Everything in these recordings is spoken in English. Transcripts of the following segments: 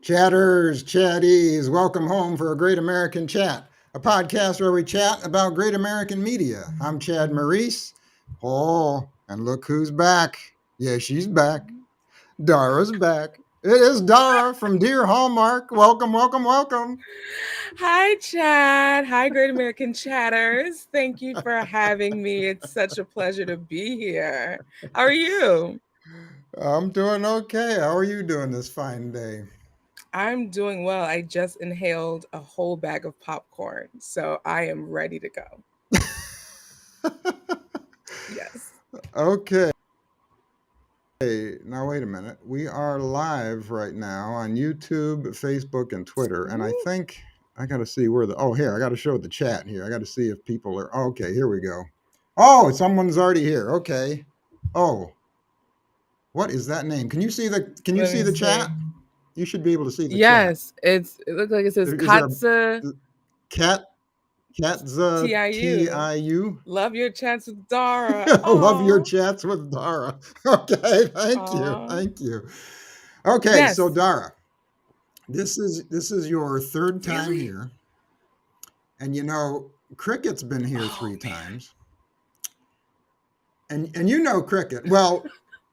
Chatters, chatties, welcome home for a Great American Chat, a podcast where we chat about great American media. I'm Chad Maurice. Oh, and look who's back. Yeah, she's back. Dara's back. It is Dara from Dear Hallmark. Welcome, welcome, welcome. Hi, Chad. Hi, Great American Chatters. Thank you for having me. It's such a pleasure to be here. How are you? I'm doing okay. How are you doing this fine day? I'm doing well. I just inhaled a whole bag of popcorn, so I am ready to go. Yes. Okay. Now, wait a minute. We are live right now on YouTube, Facebook, and Twitter. And I Ooh. think I got to see where the. Oh, here. I got to show the chat here. I got to see if people are. Okay, here we go. Oh, someone's already here. Okay. Oh, what is that name? Can you see the? Can you Let see me the chat? see. You should be able to see the chat. Yes, it looks like it says Is there Katza a cat? Catza T TIU. I U. Love your chats with Dara. Love your Aw. chats with Dara. Okay, thank you, Aw. thank you. Okay, so Yes. Dara, this is your third time Really? here, and Cricket's been here Oh, three man. times, and you know Cricket. Well,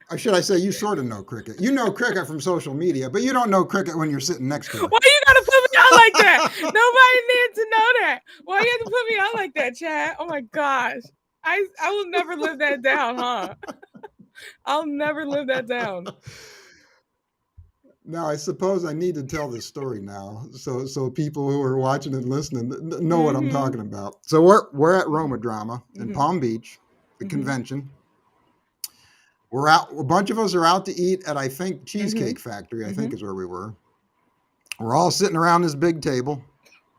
or should I say you sort of know Cricket? You know Cricket from social media, but you don't know Cricket when you're sitting next to Why you gotta put me on like that? Nobody needs to know that. Why you have to put me on like that, Chad? Oh my gosh. I will never live that down, huh? I'll never live that down. her. Now, I suppose I need to tell this story now, so people who are watching and listening know what I'm Mm-hmm. talking about. So we're at Roma Drama in Mm-hmm. Palm Beach, the Mm-hmm. convention. We're out. A bunch of us are out to eat at I think Mm-hmm. Cheesecake Factory. I Mm-hmm. think is where we were. We're all sitting around this big table.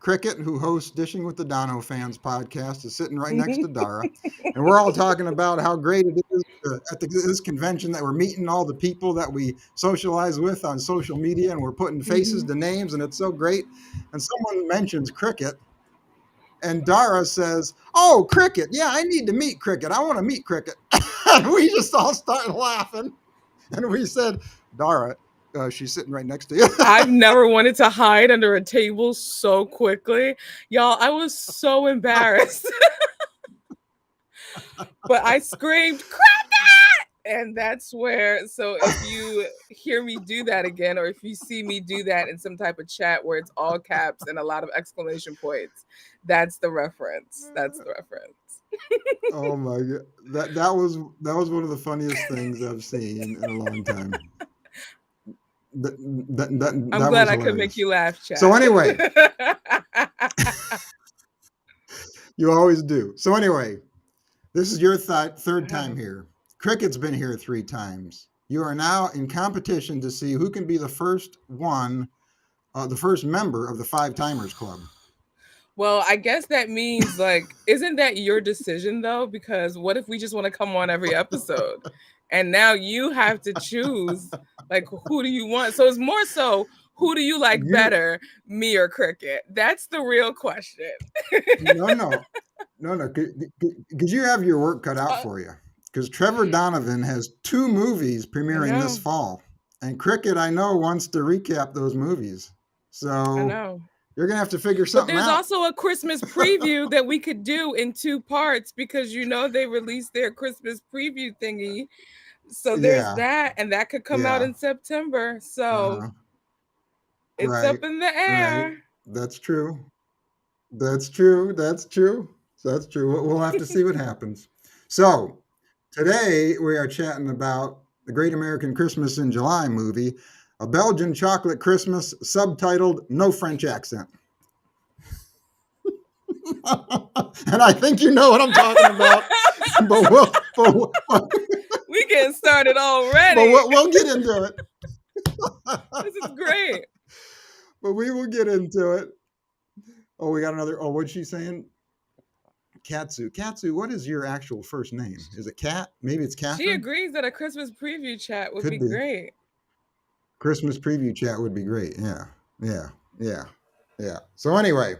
Cricket, who hosts Dishing with the Dono Fans podcast, is sitting right next to Mm-hmm. Dara, and we're all talking about how great it is at this convention that we're meeting all the people that we socialize with on social media, and we're putting faces Mm-hmm. to names, and it's so great. And someone mentions Cricket, and Dara says, "Oh, Cricket! Yeah, I need to meet Cricket. I want to meet Cricket." And we just all started laughing, and we said, "Dara, she's sitting right next to you." I've never wanted to hide under a table so quickly. Y'all, I was so embarrassed. But I screamed, and that's where, so if you hear me do that again, or if you see me do that in some type of chat where it's all caps and a lot of exclamation points, that's the reference. That's the reference. Oh my god, that was one of the funniest things I've seen in a long time. That I'm that glad was I could make hilarious. you laugh, So Chad. anyway, you always do. So anyway, this is your third time Wow. here. Cricket's been here three times. You are now in competition to see who can be the first one, the first member of the Five Timers Club. Well, I guess that means, like, isn't that your decision though? Because what if we just want to come on every episode? And now you have to choose, like, who do you want? So it's more so, who do you like You better, me or Cricket? That's the real question. no no no, because you have your work cut out Uh, for you. Because Trevor Donovan has two movies I premiering this know. fall, and Cricket, I know, wants to recap those movies. I So know. you're gonna have to figure But something there's out. also a Christmas preview that we could do in two parts because they released their Christmas preview thingy. So there's Yeah, that, and that could come out yeah, in September. uh So huh, it's right, up in the right. air. That's true. That's true. That's true. That's true. We'll have to see what happens. So today we are chatting about the Great American Christmas in July movie, A Belgian Chocolate Christmas, subtitled "No French Accent." And I think you know what I'm talking about, but We getting started but already. we'll get into it. This is great. But we will get into it. Oh, we got another. Oh, what's she saying? Katsu. Katsu, what is your actual first name? Is it Kat? Maybe it's She Catherine? agrees that a Christmas preview chat would Could be be. great. Christmas preview chat would be great. Yeah. Yeah. Yeah. Yeah. So, anyway,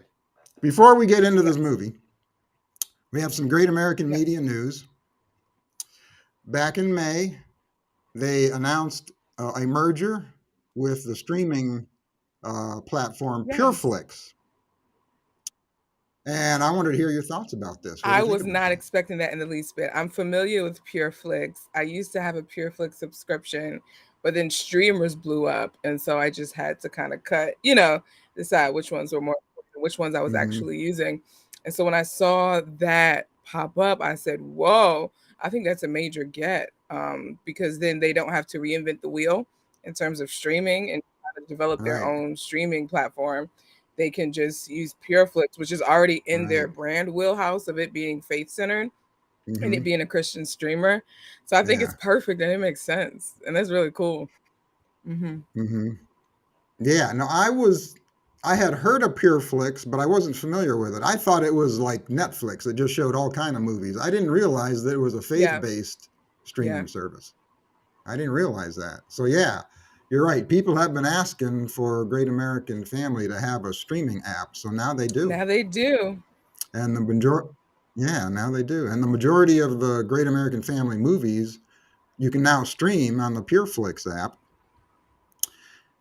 before we get into this Yes. movie, we have some great American Yes. media news. Back in May, they announced a merger with the streaming platform, Yes. PureFlix. And I wanted to hear your thoughts about this. What do I you think was about not that? expecting that in the least bit. I'm familiar with PureFlix. I used to have a PureFlix subscription, but then streamers blew up, and so I just had to kind of cut, decide which ones were more important, which ones I was Mm-hmm. actually using. And so when I saw that pop up, I said, "Whoa, I think that's a major get." Because then they don't have to reinvent the wheel in terms of streaming and try to develop their Right. own streaming platform. They can just use PureFlix, which is already in their Right. brand wheelhouse of it being faith centered and it Mm-hmm. being a Christian streamer. So I think Yeah. it's perfect and it makes sense. And that's really cool. Mm-hmm. Yeah. No, I had heard of PureFlix, but I wasn't familiar with it. I thought it was like Netflix. It just showed all kind of movies. I didn't realize that it was a Yeah. faith-based Yeah. streaming service. I didn't realize that. So yeah, you're right. People have been asking for Great American Family to have a streaming app, so now they do. Now they do. And the majority, yeah, now they do. And the majority of the Great American Family movies you can now stream on the PureFlix app.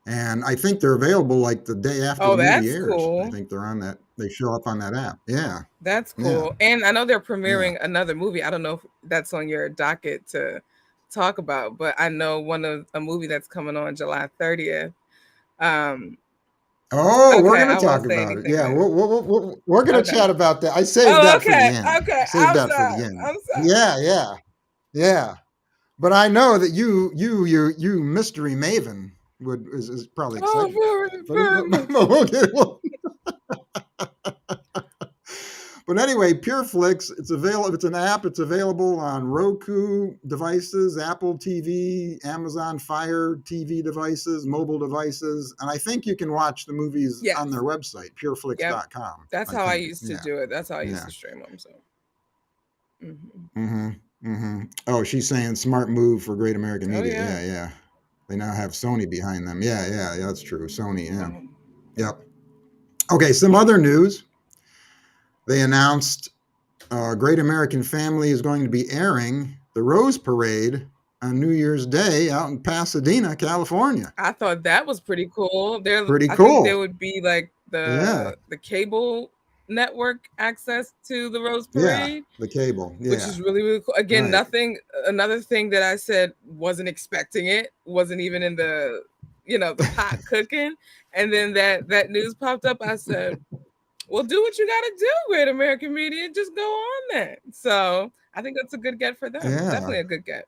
And I think they're available like the day after Oh, the movie that's airs. I cool. think they're on that. They show up on that app. Yeah, That's yeah, cool. And I know they're yeah. premiering another movie. I don't know if that's on your docket to talk about, but I know one of a movie that's coming on July 30th. Um, Oh, we're okay, going I to won't talk say about it. anything Yeah, then. we're going to Okay. chat about that. I saved Oh, that for the okay. end. Okay. Saved I'm that for the sorry. end. I'm sorry. Yeah, yeah, yeah. But I know that you mystery maven is probably Oh, excited about that. very, very much. But we'll get, but anyway, PureFlix, it's available. It's an app. It's available on Roku devices, Apple TV, Amazon Fire TV devices, mobile devices, and I think you can watch the movies Yes. on their website, Yep. pureflix.com. That's I how I think. used to Yeah, do it. That's how I used yeah. to stream them. So, hmm Mm-hmm. Mm-hmm. Oh, she's saying smart move for Great American oh Media. yeah. Yeah, yeah. They now have Sony behind them. Yeah, yeah, yeah. That's true. Sony. Yeah. Wow. Yep. Okay. Some other news. They announced Great American Family is going to be airing the Rose Parade on New Year's Day out in Pasadena, California. I thought that was pretty cool. Pretty I think there cool. would be like Yeah. the cable network access to the Rose Yeah. Parade, The cable. which Yeah. is really really cool. Again, Right. nothing. Another thing that I said wasn't expecting it, wasn't even in the pot cooking, and then that news popped up. I said, well, do what you got to do, Great American Media. Just go on that. So I think that's a good get for them. Yeah. Definitely a good get.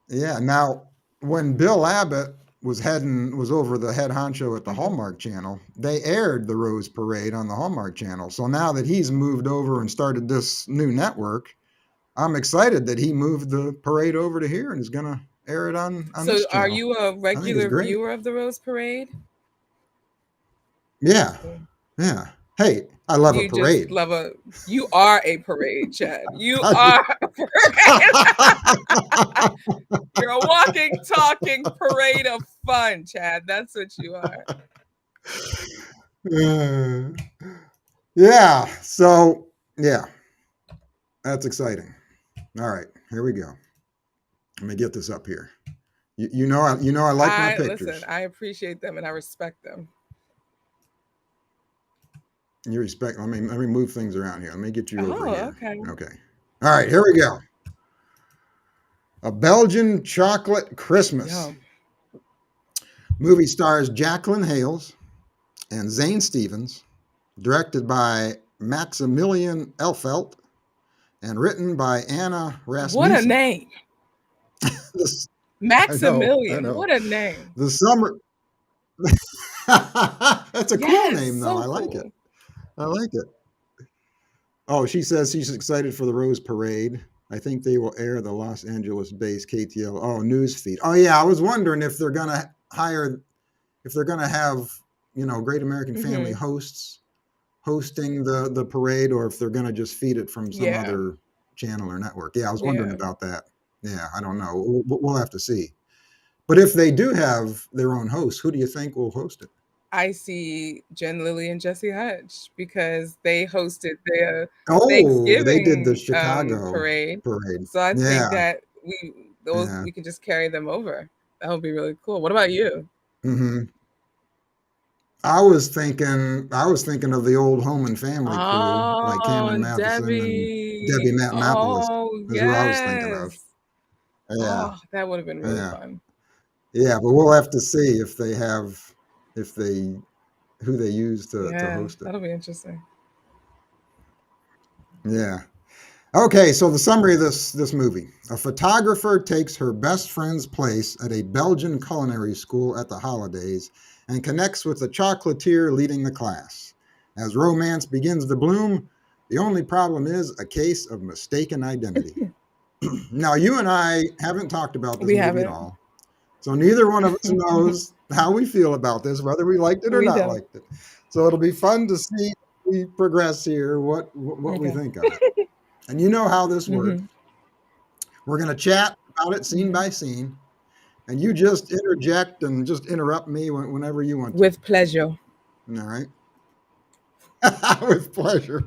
Yeah. Now, when Bill Abbott was over the head honcho at the hmm Hallmark Channel, they aired the Rose Parade on the Hallmark Channel. So now that he's moved over and started this new network, I'm excited that he moved the parade over to here and is going to air it on So this are channel. you a I think it's regular great. viewer of the Rose Parade? Yeah. Mm. Yeah. Hey, I love a You just parade. love you are a parade, Chad. You I do. are a parade. You're a walking, talking parade of fun, Chad. That's what you are. Uh, yeah. So, yeah, that's exciting. All right, here we go. Let me get this up here. I like my I listen, pictures. I appreciate them and I respect them. You respect. Let me move things around here. Let me get you over Oh, here. okay. Okay. All right, here we go. A Belgian Chocolate Christmas. Yum. Movie stars Jacqueline Hales and Zane Stevens, directed by Maximilian Elfelt, and written by Anna What a Rasmussen. name. This, I Maximilian. know. What a name. The summer. That's a cool Yes, name, though. so I like it. cool. I like it. Oh, she says she's excited for the Rose Parade. I think they will air the Los Angeles-based KTL. Oh, news feed. Oh, yeah. I was wondering if they're gonna if they're gonna have Great American Family hmm hosts hosting the parade, or if they're gonna just feed it from some Yeah. other channel or network. Yeah, I was wondering Yeah. about that. Yeah, I don't know. We'll have to see. But if they do have their own host, who do you think will host it? I see Jen Lilly and Jesse Hutch because they hosted their Oh, they did the Thanksgiving Chicago parade. parade. So I Yeah, think that yeah. we can just carry them over. That would be really cool. What about you? Hmm. I was thinking of the old Home and Family crew, like Oh, Cameron Matheson and Debbie Debbie. Matenopoulos, Oh, is who I was thinking of. yes. Yeah, Oh, that would have been really yeah, fun. yeah. But we'll have to see if they who they use to Yeah, host it. that'll be interesting. Yeah. Okay, so the summary of this movie: a photographer takes her best friend's place at a Belgian culinary school at the holidays and connects with the chocolatier leading the class. As romance begins to bloom, the only problem is a case of mistaken identity. Now, you and I haven't talked about this We movie at haven't. all, so neither one of us knows how we feel about this, whether we liked it or We not don't. liked it. So it'll be fun to see as we progress here what we Okay. think of it. And you know how this works. Hmm. We're going to chat about it scene Hmm. by scene, and you just interject and just interrupt me whenever you want to. With pleasure. All right. With pleasure.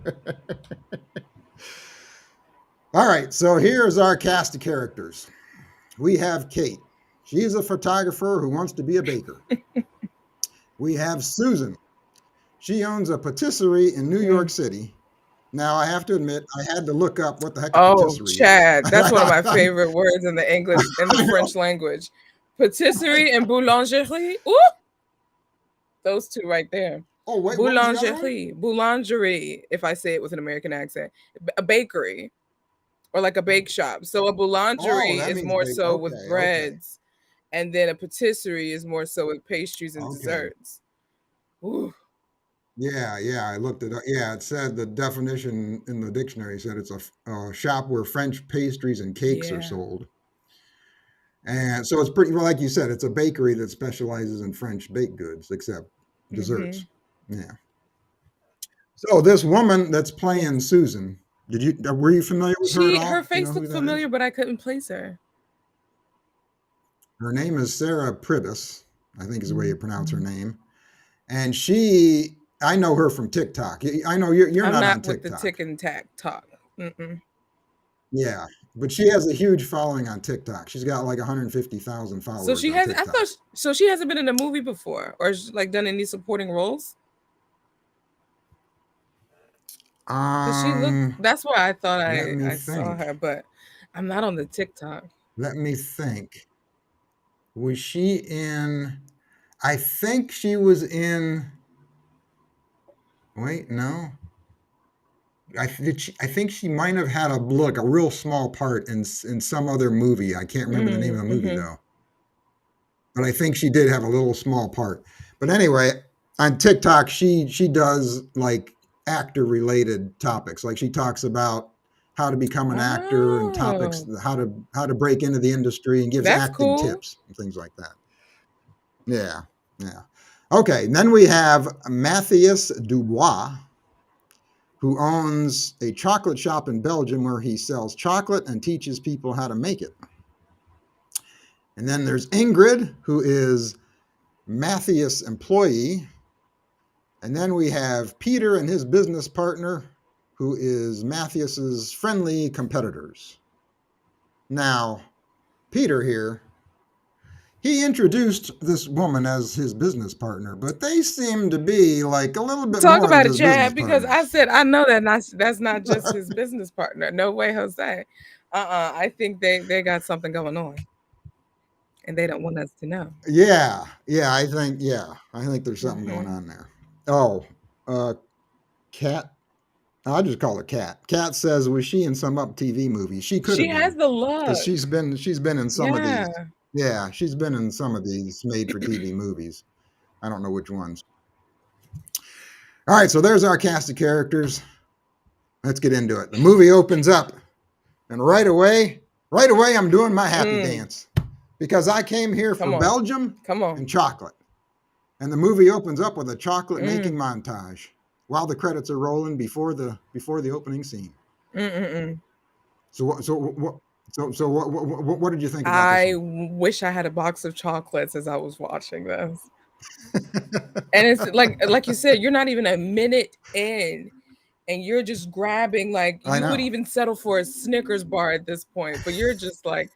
All right. So here's our cast of characters. We have Kate. She's a photographer who wants to be a baker. We have Susan. She owns a patisserie in New York Mm. City. Now, I have to admit, I had to look up what the heck a Oh, patisserie is. Chad. That's one of my favorite words in the English, in the I know. French language. Patisserie and boulangerie. Ooh, those two right there. Oh, wait, what was the other one? Boulangerie. Boulangerie, if I say it with an American accent. A bakery or like a bake shop. So a Oh, boulangerie that is means more bake. so with Okay, okay, breads, and then a patisserie is more so with pastries and okay. desserts. Ooh, Yeah, yeah, I looked it up. Yeah, it said the definition in the dictionary said it's a shop where French pastries and cakes are yeah. sold. And so it's pretty, well, like you said, it's a bakery that specializes in French baked goods, except desserts. Hmm. Yeah. So this woman that's playing Yes. Susan, were you familiar with her at Her all? Do you know face who looked that is? familiar, but I couldn't place her. Her name is Sarah Pribbus, I think is the way you pronounce her Mhm. name. And I know her from TikTok. I know you're I'm not on not with the TikTok. tick and tack talk. Mm-mm. Yeah, but she has a huge following on TikTok. She's got like 150,000 So followers she on has. I TikTok. thought. So she hasn't been in a movie before, or like done any supporting roles. Cause she looked. Um, That's why I thought let me I saw think. her, but I'm not on the TikTok. Let me think. Was she in? I think she was in. Wait, no. I think she might have had a real small part in some other movie. I can't remember the name of the movie Mm-hmm. though. But I think she did have a little small part. But anyway, on TikTok, she does like actor related topics. Like she talks about how to become an actor and topics, Oh, how to break into the industry and gives that's acting cool. tips and things like that. Yeah, yeah. Okay, and then we have Matthias Dubois, who owns a chocolate shop in Belgium where he sells chocolate and teaches people how to make it. And then there's Ingrid, who is Matthias' employee. And then we have Peter and his business partner, who is Matthias's friendly competitors. Now, Peter here, he introduced this woman as his business partner, but they seem to be like a little bit Talk more than about it, just business Chad, because I partners. said I know that's not just his business partner. No way, Jose. I think they got something going on, and they don't want us to know. Yeah, I think there's something going Hmm. on there. Oh, uh, Cat. I'll just call her Cat. Cat says, was she in some up TV movie? She could She have has been, the because look. she's been in some of Yeah. these. Yeah, she's been in some of these made for TV movies. I don't know which ones. All right, so there's our cast of characters. Let's get into it. The movie opens up, and right away, I'm doing my happy Mm, dance because I came here for come on. Belgium Come on. and chocolate. And the movie opens up with a chocolate making Mm. montage while the credits are rolling before the opening scene. Mm-mm-mm. So what? So what did you think about this I one? wish I had a box of chocolates as I was watching this. And it's like you said, you're not even a minute in, and you're just grabbing, like, I you would know. even settle for a Snickers bar at this point, but you're just like,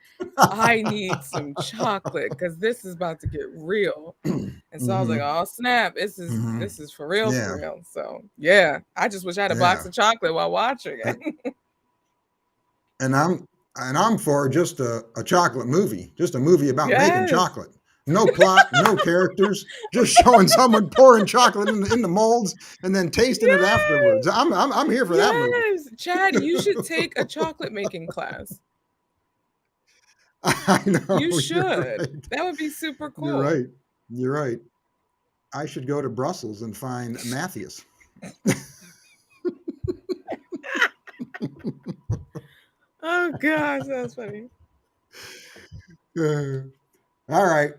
I need some chocolate because this is about to get real. And so I was like, Hmm. oh snap, this is Hmm. this is for real, for Yeah. real. So yeah, I just wish I had a box Yeah. of chocolate while watching Uh, it. And I'm for just a chocolate movie, just a movie about making Yes. chocolate. No plot, no characters, just showing someone pouring chocolate in the molds and then tasting it afterwards. Yes. I'm here for that movie. Yes. Chad, you should take a chocolate making class. I You know, you're should. right. That would be super You're cool. right. You're right. I should go to Brussels and find Matthias. Oh gosh, that's funny. Uh, all right.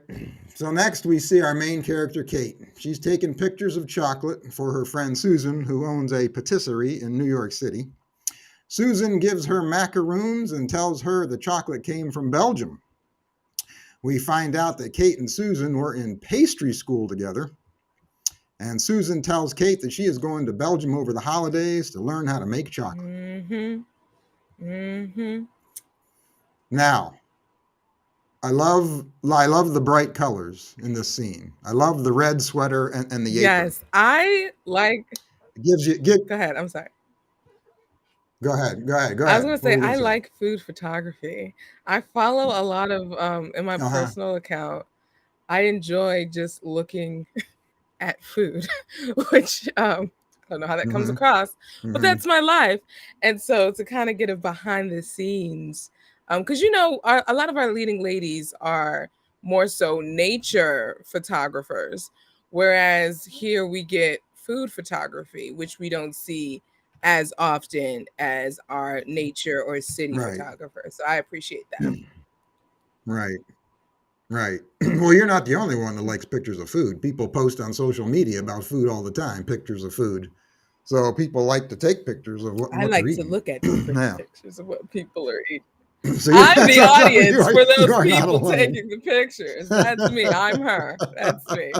So next we see our main character, Kate. She's taking pictures of chocolate for her friend Susan, who owns a patisserie in New York City. Susan gives her macaroons and tells her the chocolate came from Belgium. We find out that Kate and Susan were in pastry school together. And Susan tells Kate that she is going to Belgium over the holidays to learn how to make chocolate. Mm-hmm. Mm-hmm. Now, I love the bright colors in this scene. I love the red sweater and the apron. Yes. I like It gives you give Go ahead. I'm sorry. Go ahead. Go ahead. Go I was ahead. gonna What were say you I gonna say? like food photography. I follow a lot of in my Uh-huh. personal account. I enjoy just looking at food, which I don't know how that comes Mm-hmm. across, but Mm-hmm. that's my life. And so to kind of get a behind the scenes, because a lot of our leading ladies are more so nature photographers, whereas here we get food photography, which we don't see as often as our nature or city Right. photographers. So I appreciate that. Right. Right. Well, you're not the only one that likes pictures of food. People post on social media about food all the time, pictures of food. So people like to take pictures of I what they're like to eating. look at the pretty Yeah. pictures of what people are eating. So you I'm the so audience for you those are not people alone. taking the pictures. That's me. I'm her. That's me.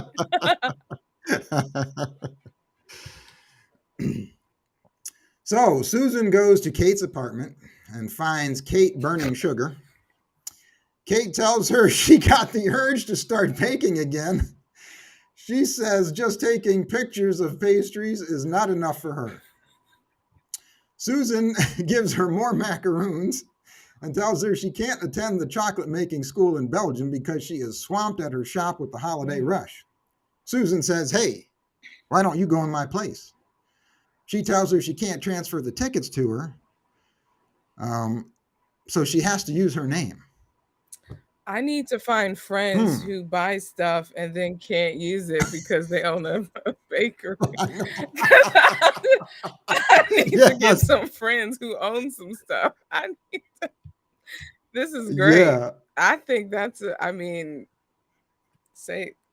So Susan goes to Kate's apartment and finds Kate burning sugar. Kate tells her she got the urge to start baking again. She says just taking pictures of pastries is not enough for her. Susan gives her more macaroons and tells her she can't attend the chocolate making school in Belgium because she is swamped at her shop with the holiday rush. Susan says, hey, why don't you go in my place? She tells her she can't transfer the tickets to her, so she has to use her name. I need to find friends Hmm. who buy stuff and then can't use it because they own a bakery. I need to get Yes. some friends who own some stuff. This is great. Yeah. I think I mean,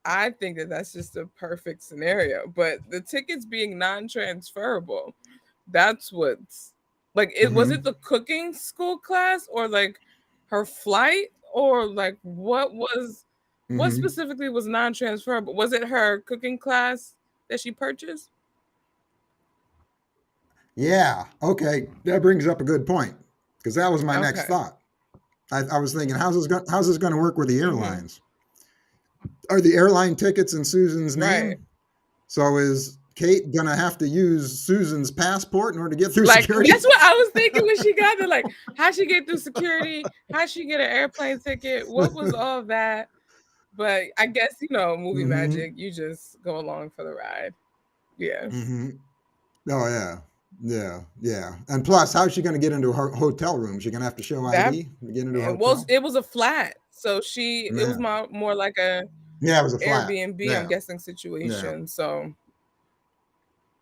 I think that that's just a perfect scenario. But the tickets being non-transferable, that's what's like. It was it Mm-hmm. the cooking school class or like her flight or like what Mm-hmm. specifically was non-transferable? Was it her cooking class that she purchased? Yeah. Okay. That brings up a good point because that was my next Okay. thought. I was thinking, how's this going to work with the Mm-hmm. airlines? Are the airline tickets in Susan's Right. name? So is Kate going to have to use Susan's passport in order to get through Like security? that's what I was thinking when she got there. Like, how she get through security? How she get an airplane ticket? What was all that? But I guess movie Mm-hmm. magic. You just go along for the ride. Yeah, Mm-hmm. Oh yeah. Yeah, yeah. And plus, how's she going to get into her hotel room? She going to have to show that ID to get into a and was hotel? it was a flat, so it was Yeah. more like a Yeah, it was a flat. Airbnb. I'm Yeah. guessing Yeah. situation. So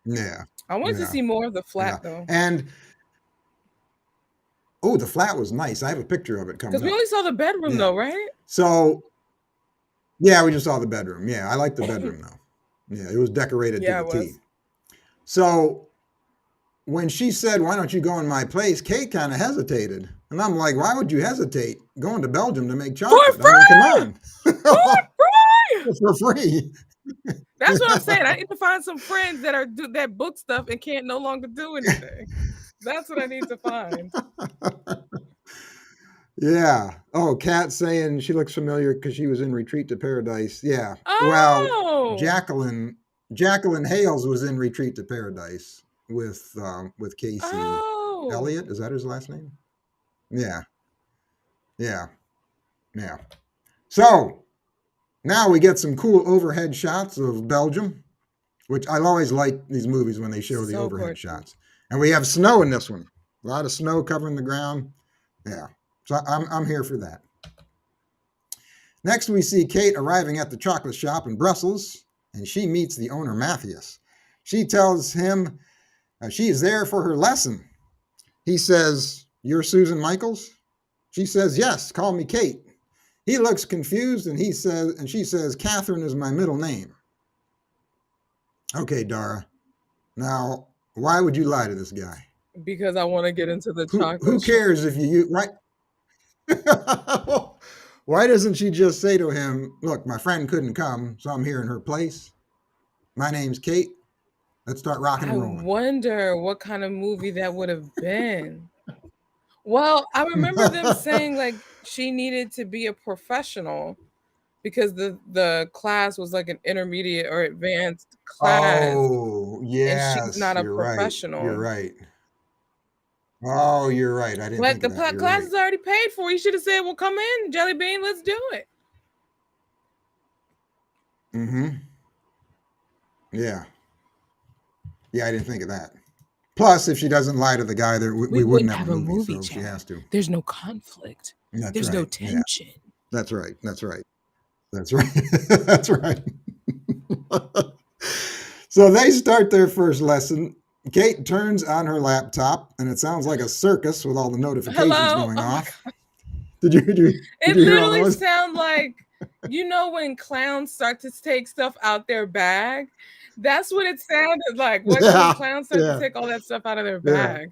Yeah. I wanted to Yeah. see more of the flat Yeah. though, And oh, the flat was nice. I have a picture of it coming because we up. only saw the bedroom Yeah. though, right? So yeah, we just saw the bedroom. Yeah, I like the bedroom though. Yeah, it was decorated to Yeah, the it T. was. So when she said, "Why don't you go in my place?" Kate kind of hesitated, and I'm like, "Why would you hesitate going to Belgium to make For chocolate? I mean, come free, on, for free. for free." That's what I'm saying. I need to find some friends that book stuff and can't no longer do anything. That's what I need to find. Yeah. Oh, Kat saying she looks familiar because she was in Retreat to Paradise. Yeah. Well, Oh. Jacqueline Hales was in Retreat to Paradise with Casey Oh. Elliott. Is that his last name? Yeah. Yeah. Yeah. So now we get some cool overhead shots of Belgium, which I always like these movies when they show the So overhead gorgeous. shots. And we have snow in this one. A lot of snow covering the ground. Yeah. So I'm here for that. Next, we see Kate arriving at the chocolate shop in Brussels, and she meets the owner, Matthias. She tells him she is there for her lesson. He says, "You're Susan Michaels?" She says, "Yes, call me Kate." He looks confused, and she says, "Catherine is my middle name." Okay, Dara. Now, why would you lie to this guy? Because I want to get into the Who chocolate shop. cares if you right? Why doesn't she just say to him, "Look, my friend couldn't come, so I'm here in her place. My name's Kate. Let's start rocking I and rolling." wonder what kind of movie that would have been. Well, I remember them saying like she needed to be a professional because the class was like an intermediate or advanced class, Oh, and she's yes, not a you're right. You're professional. right. Oh, you're right. I didn't But think the of that. You're class right. is already paid for. You should have said, "Well, come in, Jelly Bean, let's do it." Mm-hmm. Yeah. Yeah, I didn't think of that. Plus, if she doesn't lie to the guy, we We wouldn't wouldn't have a have a movie, movie, so she Chad. has to. There's no conflict. That's There's no right. Yeah, tension. that's right. That's right. That's right. That's right. So they start their first lesson. Kate turns on her laptop, and it sounds like a circus with all the notifications Hello? going Oh my off. god. Did It you hear all literally those? sounds like when clowns start to take stuff out their bag. That's what it sounded like. When Yeah, clowns start to yeah, take all that stuff out of their yeah. bag.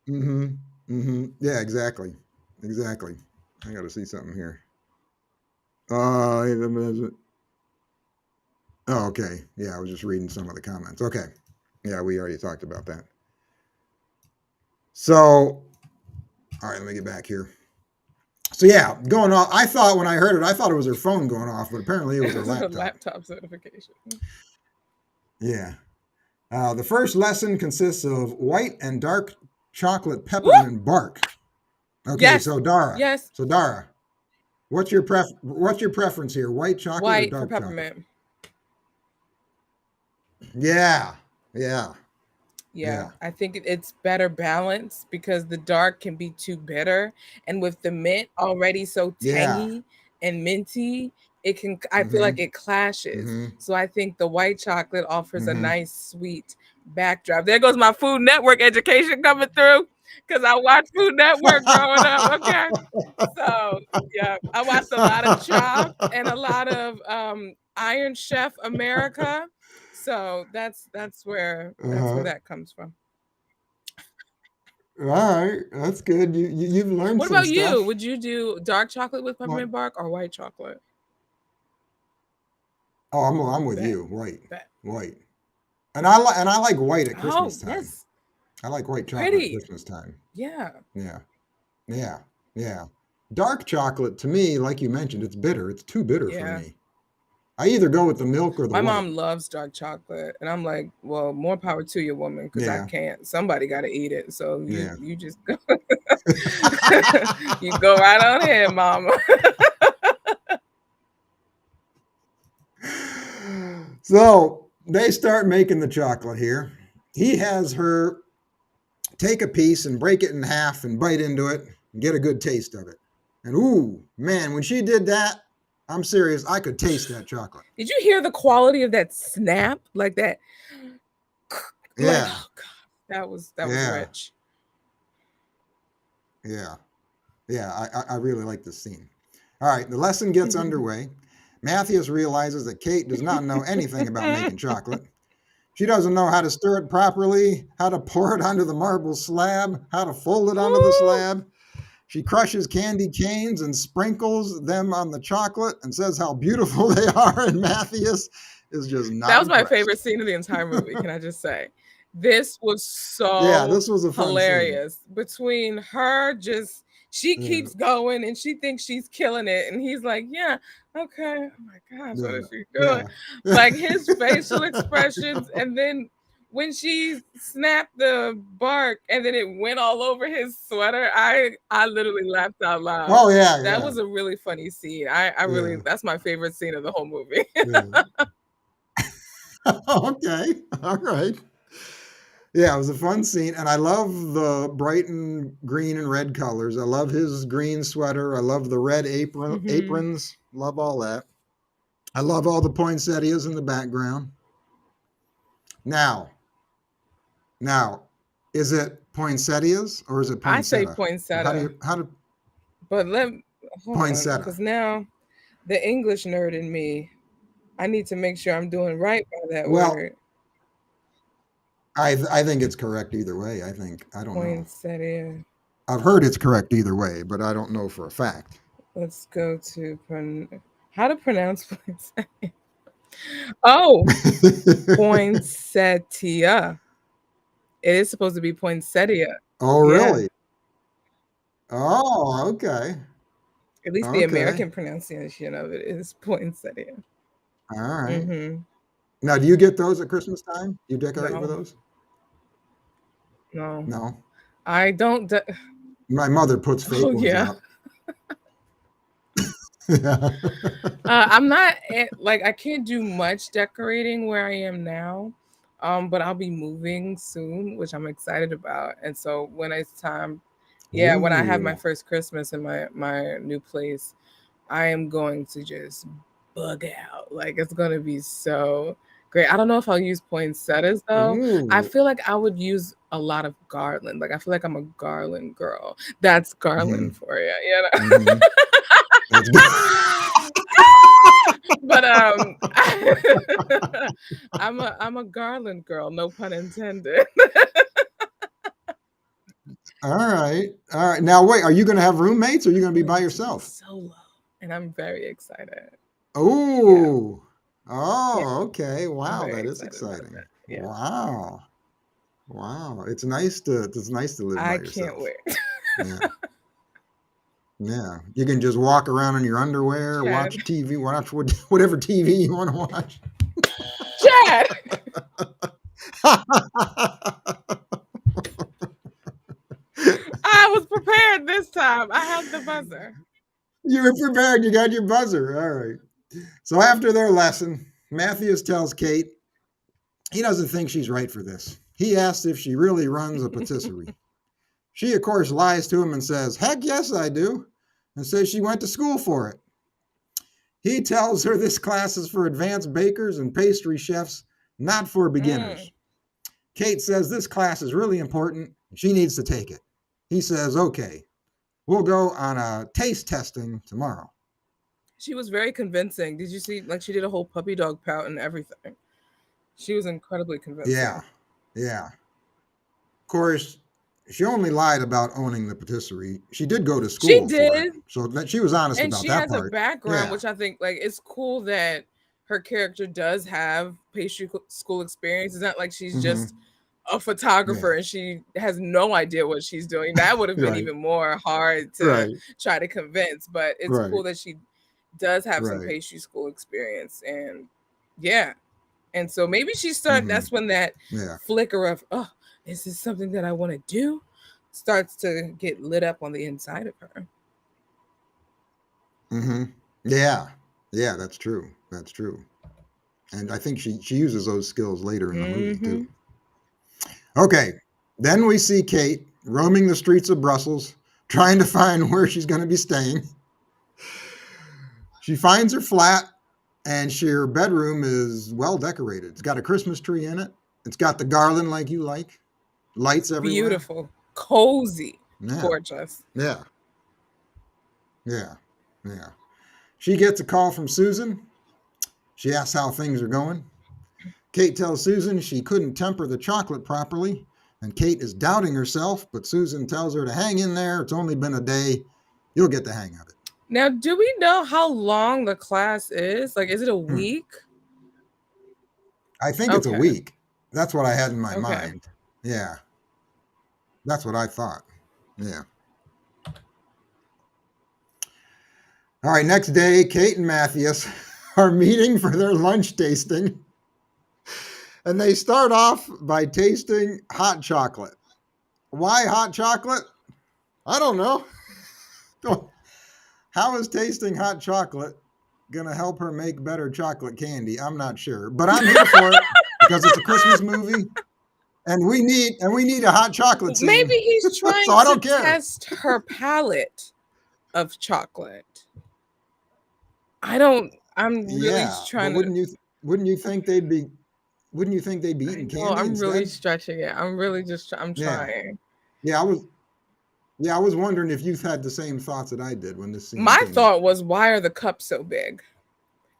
Mm-hmm. Mm-hmm. Yeah, exactly. Exactly. I got to see something here. Uh, oh, okay. Yeah, I was just reading some of the comments. Okay. Yeah, we already talked about that. So, all right, let me get back here. So yeah, going off. I thought when I heard it, I thought it was her phone going off, but apparently it was It her was a laptop. laptop certification. Yeah. The first lesson consists of white and dark chocolate Woo! peppermint bark. Okay, Yes. so Dara. Yes. So Dara, what's your preference here? White chocolate or White for dark chocolate? peppermint. Yeah. Yeah. Yeah, I think it's better balanced because the dark can be too bitter, and with the mint already so Yeah. tangy and minty, I feel Mm-hmm. like it clashes. Mm-hmm. So I think the white chocolate offers a Mm-hmm. nice sweet backdrop. There goes my Food Network education coming through because I watched Food Network growing up. Okay. So yeah, I watched a lot of Chopped and a lot of Iron Chef America. So that's where Uh-huh. that comes from. All right, that's good. You've learned What some about you? stuff. Would you do dark chocolate with What? peppermint bark or white chocolate? Oh, I'm with Bet, you. White, bet. white, and I like white at Christmas Oh, time. yes. I like white chocolate at Pretty. Christmas time. Yeah. Yeah, yeah, yeah. Dark chocolate to me, like you mentioned, it's bitter. It's too bitter for Yeah. me. I either go with the milk or the My white. mom loves dark chocolate. And I'm like, well, more power to you, woman, because I Yeah, can't. Somebody gotta eat it. So you yeah. you just go. You go right on ahead, mama. So they start making the chocolate here. He has her take a piece and break it in half and bite into it and get a good taste of it. And ooh, man, when she did that, I'm serious, I could taste that chocolate. Did you hear the quality of that snap? Like that, like, Yeah, oh god, that was yeah, rich. yeah, yeah. I really like this scene. All right, the lesson gets underway. Matthias realizes that Kate does not know anything about making chocolate. She doesn't know how to stir it properly, how to pour it onto the marble slab, how to fold it onto the Ooh. slab. She crushes candy canes and sprinkles them on the chocolate and says how beautiful they are. And Matthias is just That not was my impressed. favorite scene of the entire movie, can I just say? This was Yeah, so this was a fun scene. hilarious. Between her just she Yeah, keeps going and she thinks she's killing it. And he's like, yeah, okay. Oh my gosh, what yeah, is she doing? yeah. Like his facial expressions, and then when she snapped the bark and then it went all over his sweater, I literally laughed out loud. Oh yeah, That yeah, was a really funny scene. I really yeah, that's my favorite scene of the whole movie. yeah. Okay, all right. Yeah, it was a fun scene, and I love the bright and green and red colors. I love his green sweater. I love the red Mhm. aprons. Love all that. I love all the poinsettias in the background. Now, now, is it poinsettias or is it I say poinsettia? How do poinsettia, you how do but hold on, poinsettia? because now the English nerd in me, I need to make sure I'm doing right by that Well, word. I think it's correct either way. I don't know. Poinsettia. I've heard it's correct either way, but I don't know for a fact. Let's go to how to pronounce poinsettia. Oh, poinsettia. It is supposed to be poinsettia. Oh, Yeah, really? Oh, okay. at least the Okay. American pronunciation of it is poinsettia. All right. Mm-hmm. Now, do you get those at Christmas time? You decorate for No, those? no, No. I don't. My mother puts Oh fake ones yeah. out. Yeah. I'm not like I can't do much decorating where I am now. But I'll be moving soon, which I'm excited about. And so when it's time, yeah, when I have my Ooh. first Christmas in my new place, I am going to just bug out. Like it's gonna be so great. I don't know if I'll use poinsettias though. I Ooh. feel like I would use a lot of garland. Like I feel like I'm a garland girl. That's Hmm. garland for you, you know. Hmm. That's good. But I'm a garland girl, no pun intended. All right. All right. Now, wait, are you going to have roommates or are you going to be by Going to be yourself? solo, and I'm very excited. Yeah, Oh. yeah, Oh, okay. I'm Wow, very that is excited about exciting. that. Yeah, Wow. Wow. It's nice to live by I can't yourself. wait. Yeah. Yeah. You can just walk around in your underwear, Chad, watch TV, watch whatever TV you want to watch. Chad, I was prepared this time. I had the buzzer. You were prepared. You got your buzzer. All right. So after their lesson, Matthews tells Kate he doesn't think she's right for this. He asks if she really runs a patisserie. She, of course, lies to him and says, heck yes, I do, and says she went to school for it. He tells her this class is for advanced bakers and pastry chefs, not for Mm. beginners. Kate says this class is really important. She needs to take it. He says, okay, we'll go on a taste testing tomorrow. She was very convincing. Did you see? Like she did a whole puppy dog pout and everything. She was incredibly Yeah, convincing. yeah. Of course, she only lied about owning the patisserie. She did go to She school for it, did. so that she was honest And about she that has a part. background, Yeah. which I think like it's cool that her character does have school experience. It's not like she's Hmm. just a photographer Yeah. and she has no idea what she's doing. That would have been Right. even more hard to Right. try to convince. But it's Right. cool that she does have some Right. pastry school experience. And yeah. And so maybe she start Hmm. that's when that Yeah. flicker of, oh, is this something that I want to do? Starts to get lit up on the inside of her. Hmm. Yeah. Yeah. That's true. That's true. And I think she uses those skills later in the movie Hmm. too. Okay. Then we see Kate roaming the streets of Brussels, trying to find where she's going to be staying. She finds her flat, and her bedroom is well decorated. It's got a Christmas tree in it. It's got the garland like you like, lights everywhere. Beautiful, cozy, Yeah, gorgeous. yeah, yeah, yeah. She gets a call from Susan. She asks how things are going. Kate tells Susan she couldn't temper the chocolate properly, And Kate is doubting herself, but Susan tells her to hang in there. It's only been a day. You'll get the hang of it. Now, do we know how long the class is? Like, is it a week? I think it's a Okay. week. That's what I had in my Okay. mind. Yeah. That's what I thought. Yeah. All right. Next day, Kate and Matthias are meeting for their lunch tasting. And they start off by tasting hot chocolate. Why hot chocolate? I don't know. How is tasting hot chocolate going to help her make better chocolate candy? I'm not sure. But I'm here for it because it's a Christmas movie. And we need a hot chocolate scene. Maybe he's trying So I to don't care. test her palate of chocolate. I'm really Yeah, trying but to. wouldn't you think they'd be eating Oh, candy I'm really instead? stretching it. I'm really just. I'm Yeah, trying. yeah. I was wondering if you've had the same thoughts that I did when this scene My came up. thought was, why are the cups so big?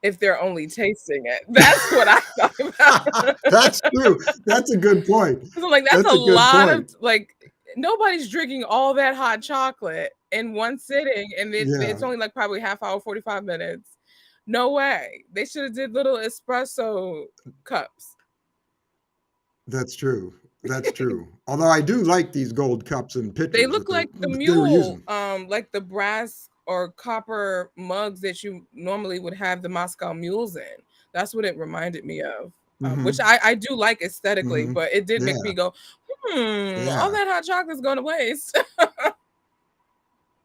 If they're only tasting it, that's what I thought about. That's true. That's a good point. So I'm like, that's That's a a good lot point. of like. Nobody's drinking all that hot chocolate in one sitting, and Yeah, it's only like probably half hour, 45 minutes. No way. They should have did little espresso cups. that's true. That's true. Although I do like these gold cups and They pitchers look like the they were mule, using. like the brass or copper mugs that you normally would have the Moscow mules in. That's what it reminded me of. Which Mm-hmm. I do like aesthetically, Mm-hmm. but it did make Yeah. me go, all Yeah. that hot chocolate's going to waste.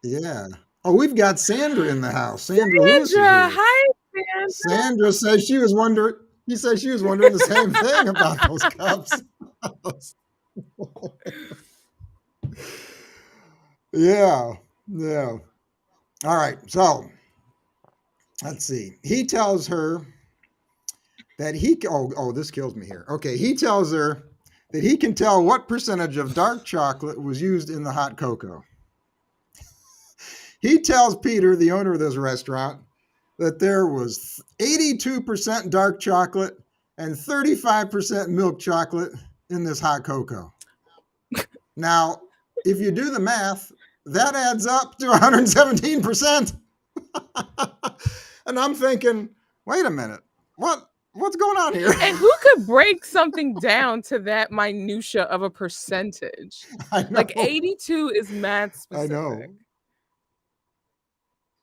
Yeah. Oh, we've got Sandra in the house. Sandra Lewis is Sandra, here. hi, Sandra. Sandra says she was wondering. He said she was wondering the same thing about those cups. Yeah, yeah. All right. So let's see. He tells her that this kills me here. Okay, he tells her that he can tell what percentage of dark chocolate was used in the hot cocoa. He tells Peter, the owner of this restaurant, that there was 82% dark chocolate and 35% milk chocolate in this hot cocoa. Now, if you do the math, that adds up to 117%. And I'm thinking, wait a minute, what's going on here? And who could break something down to that minutia of a percentage? I know. Like 82 is math I specific. know.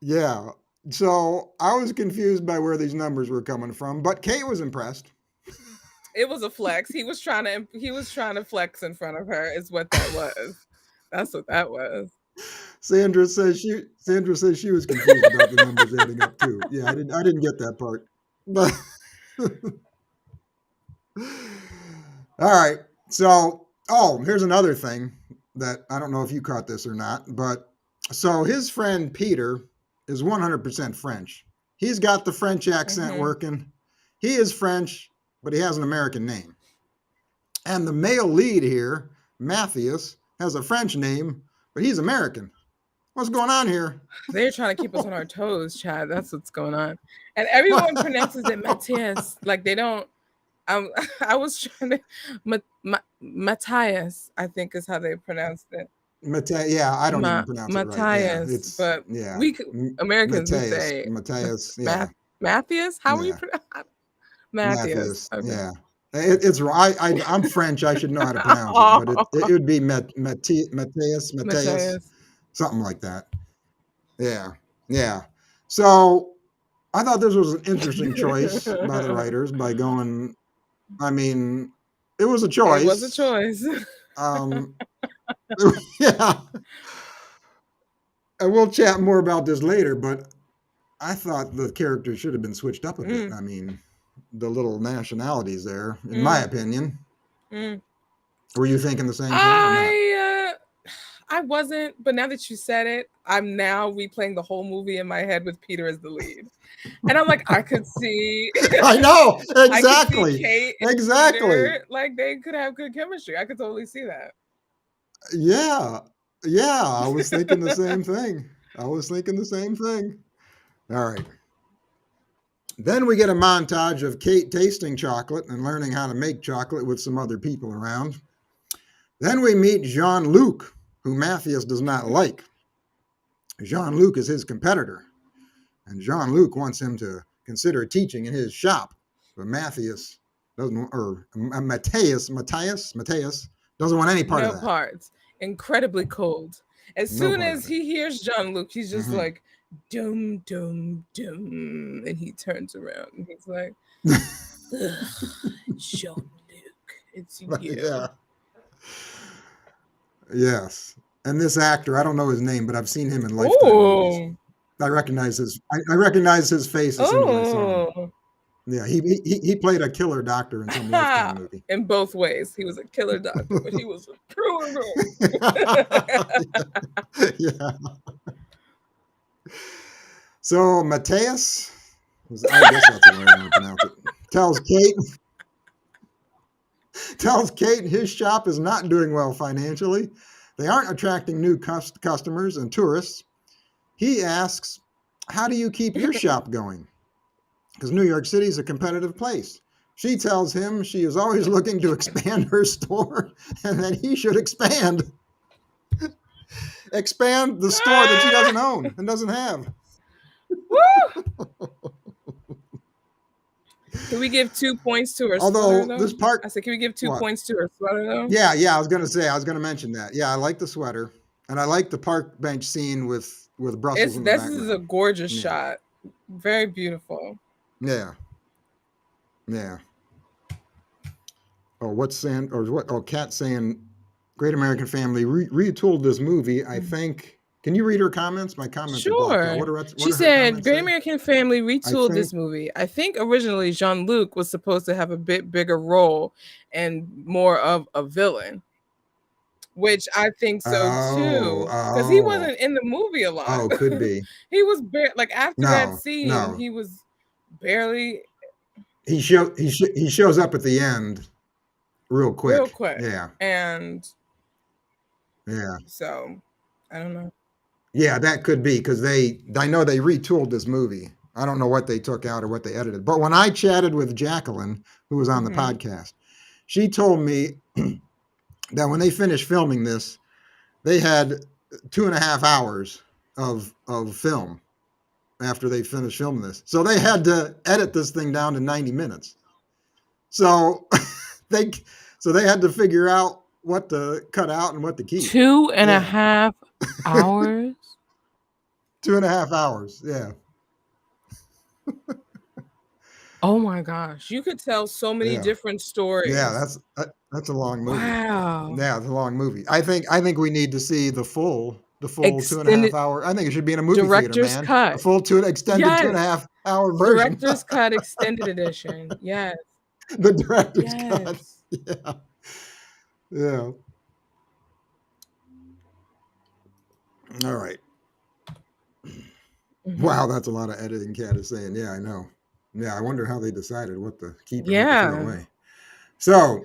Yeah. So I was confused by where these numbers were coming from, but Kate was impressed. It was a flex. He was trying to flex in front of her, is what that was. That's what that was. Sandra says she was confused about the numbers adding up too. Yeah, I didn't get that part. But all right. So, here's another thing that I don't know if you caught this or not, but so his friend Peter is 100% French. He's got the French accent working. He is French, but he has an American name. And the male lead here, Matthias, has a French name, but he's American. What's going on here? They're trying to keep us on our toes, Chad. That's what's going on. And everyone pronounces it Matthias. Like they don't. I was trying to Matthias, I think is how they pronounced it. Yeah, I don't even pronounce it right. Yeah, Matthias, but yeah. we Americans we say Matthias, yeah. Matthias. How are you Yeah. pronounce Matthias? Okay. Yeah. It's right. I'm French. I should know how to pronounce it, but it would be Matthias, something like that. Yeah, yeah. So I thought this was an interesting choice by the writers by going. I mean, it was a choice. It was a choice. Yeah. And we'll chat more about this later, but I thought the characters should have been switched up a bit. I mean, the little nationalities there, in my opinion. Were you thinking the same thing or not? I wasn't, but now that you said it, I'm now replaying the whole movie in my head with Peter as the lead. And I'm like, I could see. I know, exactly. I could see Kate and Peter, like they could have good chemistry. I could totally see that. Yeah, yeah. I was thinking the same thing. All right. Then we get a montage of Kate tasting chocolate and learning how to make chocolate with some other people around. Then we meet Jean-Luc, who Matthias does not like. Jean-Luc is his competitor, and Jean-Luc wants him to consider teaching in his shop, but Matthias doesn't, or Matthias doesn't want any part of No that. parts. Incredibly cold. As No soon part as of it. he hears Jean-Luc, he's just Mhm. like, dum, dum, dum. And he turns around and he's like, Jean-Luc, it's you. Yeah. Yes. And this actor, I don't know his name, but I've seen him in Lifetime movies. Oh, I recognize his face as soon as I saw him. oh. Yeah, he played a killer doctor in some Lifetime movie. In both ways. He was a killer doctor, but he was a killer. Yeah. So Matthias, I guess that's the way I'm going to pronounce it, tells Kate his shop is not doing well financially. They aren't attracting new customers and tourists. He asks, how do you keep your shop going? Because New York City is a competitive place. She tells him she is always looking to expand her store and that he should expand the store that she doesn't own and doesn't have. Woo! Can we give 2 points to her Although sweater, this though? part, I said, can we give 2 what? points to her sweater, though? Yeah, I was going to mention that. Yeah, I like the sweater, and I like the park bench scene with Brussels in the This background. is a gorgeous Yeah. shot. Very beautiful. Yeah. Yeah. Oh, what's saying, or what? Oh, Kat saying, Great American Family retooled this movie. I think. Can you read her comments? My comments are blocked out. Sure. What She are her said, comments Great say? American Family I retooled think. this movie. I think originally Jean-Luc was supposed to have a bit bigger role and more of a villain, which I think so too. Because he wasn't in the movie a lot. Oh, could be. He was like after that No, scene, no. he was barely He shows up at the end real quick. real quick. Yeah. And Yeah. so I don't know. Yeah, that could be because I know they retooled this movie. I don't know what they took out or what they edited. But when I chatted with Jacqueline, who was on the podcast, she told me that when they finished filming this, they had 2.5 hours of film after they finished filming this. So they had to edit this thing down to 90 minutes. So they had to figure out what to cut out and what to keep. 2.5 hours? 2.5 hours, yeah. Oh my gosh. You could tell so many different stories. Yeah, that's a long movie. Wow. Yeah, it's a long movie. I think we need to see the full 2.5 hour. I think it should be in a movie director's theater, man. cut. A full extended 2.5 hour version. Director's cut extended edition. Yes. The director's cut. Yeah. Yeah. All right. Wow, that's a lot of editing. Kat is saying. Yeah, I know. Yeah, I wonder how they decided what to keep and what to throw away. So,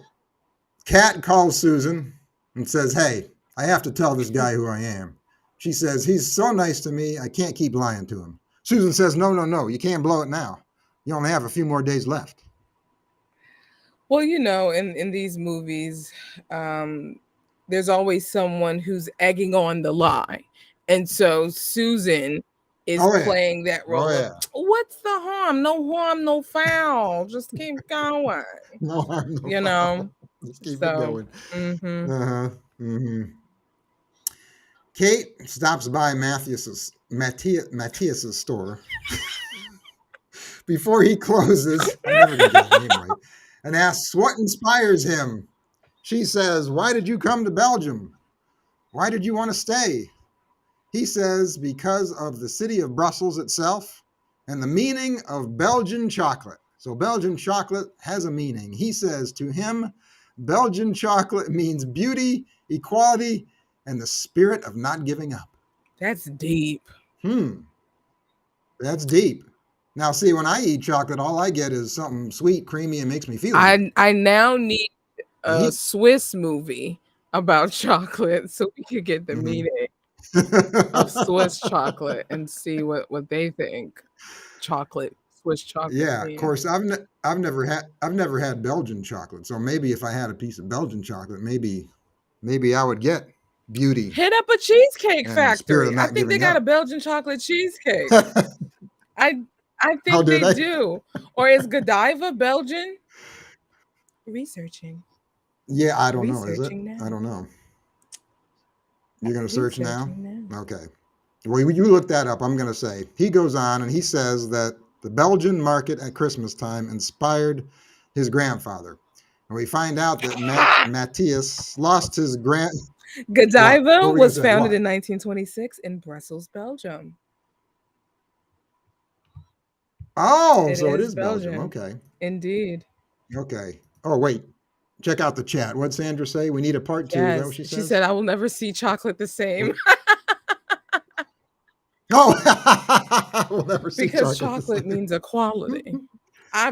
Kat calls Susan and says, hey, I have to tell this guy who I am. She says, he's so nice to me, I can't keep lying to him. Susan says, no, you can't blow it now. You only have a few more days left. Well, in these movies, there's always someone who's egging on the lie. And so Susan is playing that role. What's the harm? No harm, no foul. Just keep going. No harm, no foul. Just keep it going. Kate stops by Matthias's store before he closes. I'm never going to get his name right. And asks what inspires him. She says, why did you come to Belgium? Why did you want to stay? He says, because of the city of Brussels itself and the meaning of Belgian chocolate. So Belgian chocolate has a meaning. He says to him, Belgian chocolate means beauty, equality, and the spirit of not giving up. That's deep. That's deep. Now, see, when I eat chocolate, all I get is something sweet, creamy, and makes me feel good. I now need a Swiss movie about chocolate so we could get the meaning of Swiss chocolate and see what they think Swiss chocolate. Yeah, means. Of course, I've never had Belgian chocolate. So maybe if I had a piece of Belgian chocolate, maybe maybe I would get beauty Hit up a cheesecake and the spirit factory. of I not think they giving got a up. Belgian chocolate cheesecake. I I How think do they they? do. Or is Godiva Belgian? Researching. Yeah, I don't know. Is it? Researching I now. don't know. You're going to search now? Researching now. Okay. Well, you look that up. I'm going to say. He goes on and he says that the Belgian market at Christmas time inspired his grandfather. And we find out that Matthias lost his What? What Godiva were we going to was say? founded What? in 1926 in Brussels, Belgium. Oh, It so it is is Belgium. Belgian. Okay. Indeed. Okay. Oh, wait. Check out the chat. What'd Sandra say? We need a part two. Is that what Yes. she She says? said, I will never see chocolate the same Oh, we'll never see because chocolate the chocolate same. means equality. I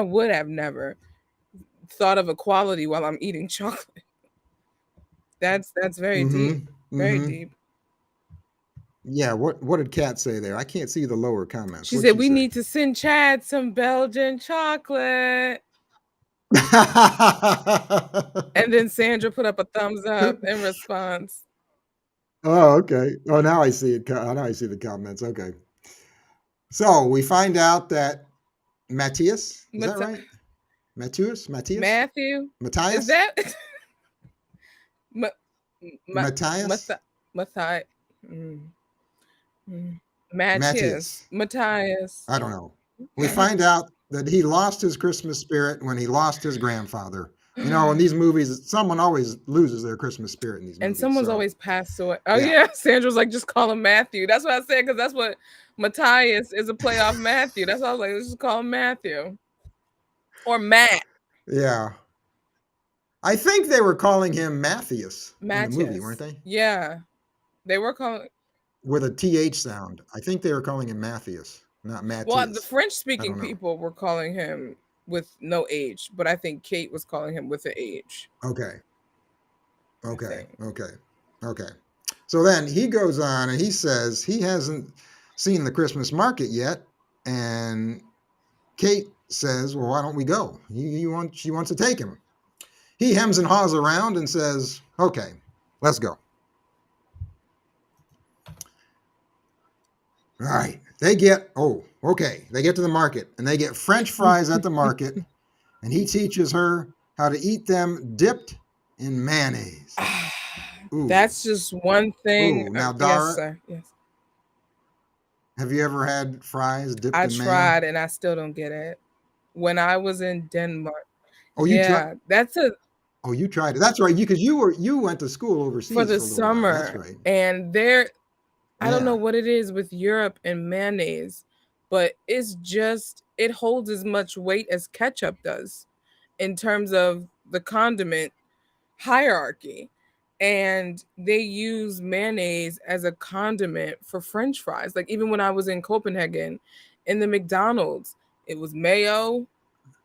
would have never thought of equality while I'm eating chocolate. That's very deep. Mm-hmm. Very Mm-hmm. deep. Yeah, what did Kat say there? I can't see the lower comments. She What'd said, she we say? need to send Chad some Belgian chocolate. And then Sandra put up a thumbs up in response. Oh, okay. Oh, now I see it. Now I see the comments. Okay. So we find out that Matthias, is that Mat- right? Matthias? Matthew? Is Matthias? that Ma- Ma- Matthias? Matthias? Matthias? Mm. Mm. Matthias. Matthias. Matthias. I don't know. We find out that he lost his Christmas spirit when he lost his grandfather. You know, in these movies, someone always loses their Christmas spirit in these And movies. someone's So, always passed away. Oh yeah. yeah, Sandra's like, just call him Matthew. That's what I said, because that's what Matthias is, a play off Matthew. That's why I was like, let's just call him Matthew or Matt. Yeah. I think they were calling him Matthias in the movie, weren't Matthias. they? Yeah, they were calling. With a TH sound. I think they were calling him Matthias, not Well, the Matthias. I French-speaking don't know. people were calling him with no H, but I think Kate was calling him with an H. Okay. I Okay. think. Okay. Okay. So then he goes on and he says he hasn't seen the Christmas market yet. And Kate says, well, why don't we go? She wants to take him. He hems and haws around and says, okay, let's go. All right. They get to the market and they get French fries at the market. And he teaches her how to eat them dipped in mayonnaise. Ooh. That's just one thing. Ooh. Now, Yes, Dara, sir. Yes. have you ever had fries dipped I in mayo? tried and I still don't get it. When I was in Denmark. Oh, you tried? Yeah, that's a Oh, you tried it. That's right. Because you went to school overseas for the for a little while. That's summer. right. And there, I don't know Yeah. what it is with Europe and mayonnaise, but it holds as much weight as ketchup does in terms of the condiment hierarchy. And they use mayonnaise as a condiment for French fries. Like even when I was in Copenhagen, in the McDonald's, it was mayo,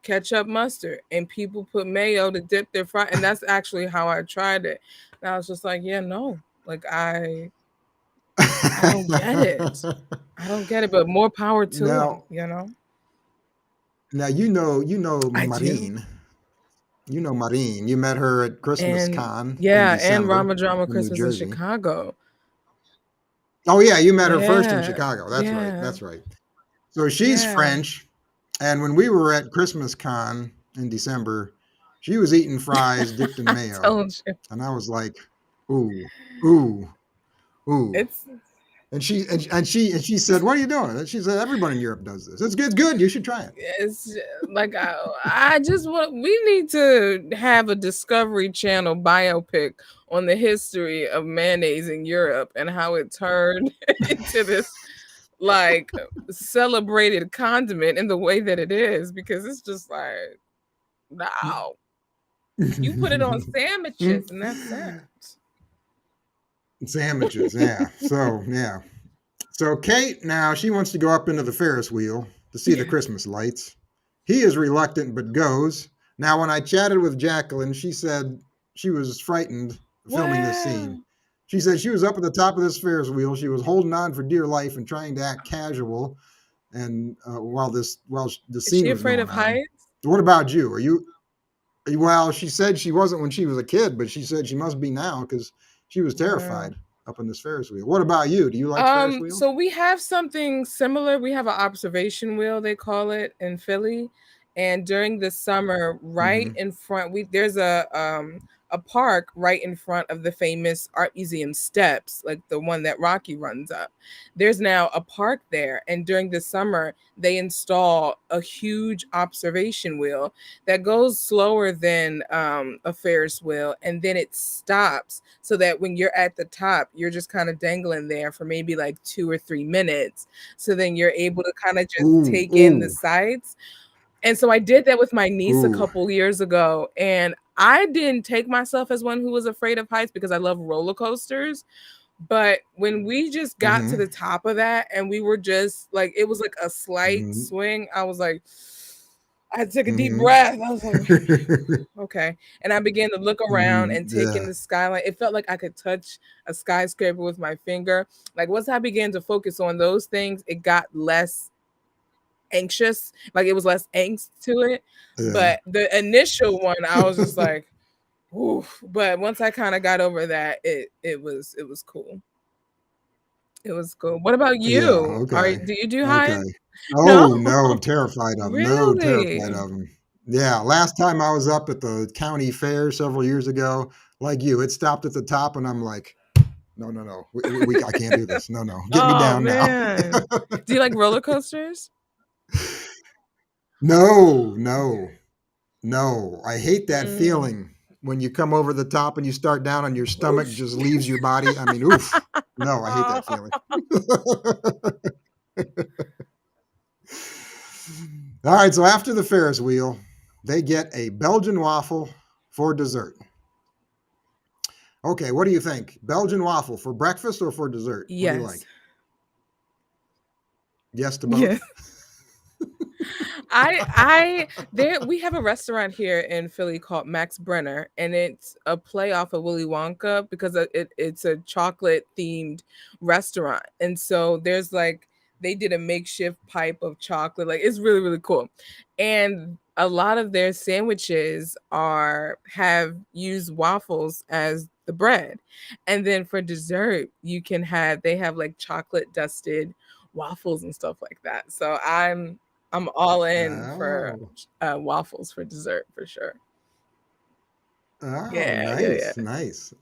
ketchup, mustard, and people put mayo to dip their fry. And that's actually how I tried it. And I was just like, yeah, no, like I don't get it. I don't get it, but more power to them, Now, now you know I do. Marine. You know Marine. You met her at Christmas And Con in yeah, and December Rama Drama in New Christmas in Jersey. Chicago. Oh yeah, you met her first in Yeah. Chicago. That's right. Yeah. That's right. So she's Yeah. French, and when we were at Christmas Con in December, she was eating fries dipped in I mayo, told you. and I was like, "Ooh, ooh, ooh." It's And she said, "What are you doing?" And she said, "Everyone in Europe does this. It's good. It's good. You should try it." it's like I just want, we need to have a Discovery Channel biopic on the history of mayonnaise in Europe and how it turned into this like celebrated condiment in the way that it is, because it's just like, no, you put it on sandwiches and that's it. Sandwiches, yeah. So yeah. So Kate now she wants to go up into the Ferris wheel to see the Yeah. Christmas lights. He is reluctant but goes. Now when I chatted with Jacqueline, she said she was frightened filming this scene. Wow. She said she was up at the top of this Ferris wheel. She was holding on for dear life and trying to act casual, and while the Is she scene was afraid going of on. heights? What about you? Are you? Well, she said she wasn't when she was a kid, but she said she must be now because she was Wow. terrified up on this Ferris wheel. What about you? Do you like Ferris wheels? So we have something similar. We have an observation wheel, they call it in Philly. And during the summer, right Hmm. in front, there's a park right in front of the famous art museum steps, like the one that Rocky runs up. There's now a park there, and during the summer, they install a huge observation wheel that goes slower than a Ferris wheel, and then it stops so that when you're at the top, you're just kind of dangling there for maybe like 2 or 3 minutes. So then you're able to kind of just Ooh, take in the ooh, sights. And so I did that with my niece a ooh. couple years ago. And I didn't take myself as one who was afraid of heights because I love roller coasters. But when we just got to Hmm. the top of that and we were just like, it was like a slight Hmm. swing, I was like, I took a deep Hmm. breath. I was like, okay. And I began to look around and take in Yeah, the skyline. It felt like I could touch a skyscraper with my finger. Like once I began to focus on those things, it got less anxious. Like it was less angst to it. yeah, But the initial one, I was just like, oof. But once I kind of got over that, it was cool. It was cool. What about yeah. you? Okay, Do you do okay. heights? No, Oh no, terrified of them. No, terrified really? of them. Yeah, last time I was up at the county fair several years ago, like you, it stopped at the top, and I'm like, no, no, no, I can't do this. No, no, get me Oh down now. man. Do you like roller coasters? No, no, no. I hate that Mm. feeling when you come over the top and you start down and your stomach Whoosh. just leaves your body. I mean, oof. No, I hate that feeling. All right, so after the Ferris wheel, they get a Belgian waffle for dessert. Okay, what do you think? Belgian waffle for breakfast or for dessert? What do you Yes. like? Yes to Yeah. both? I there we have a restaurant here in Philly called Max Brenner, and it's a play off of Willy Wonka because it's a chocolate themed restaurant. And so there's like they did a makeshift pipe of chocolate. Like it's really, really cool. And a lot of their sandwiches are have used waffles as the bread. And then for dessert, they have like chocolate dusted waffles and stuff like that. So I'm all in for Oh, waffles for dessert for sure. oh, Yeah, yeah, yeah. nice, nice.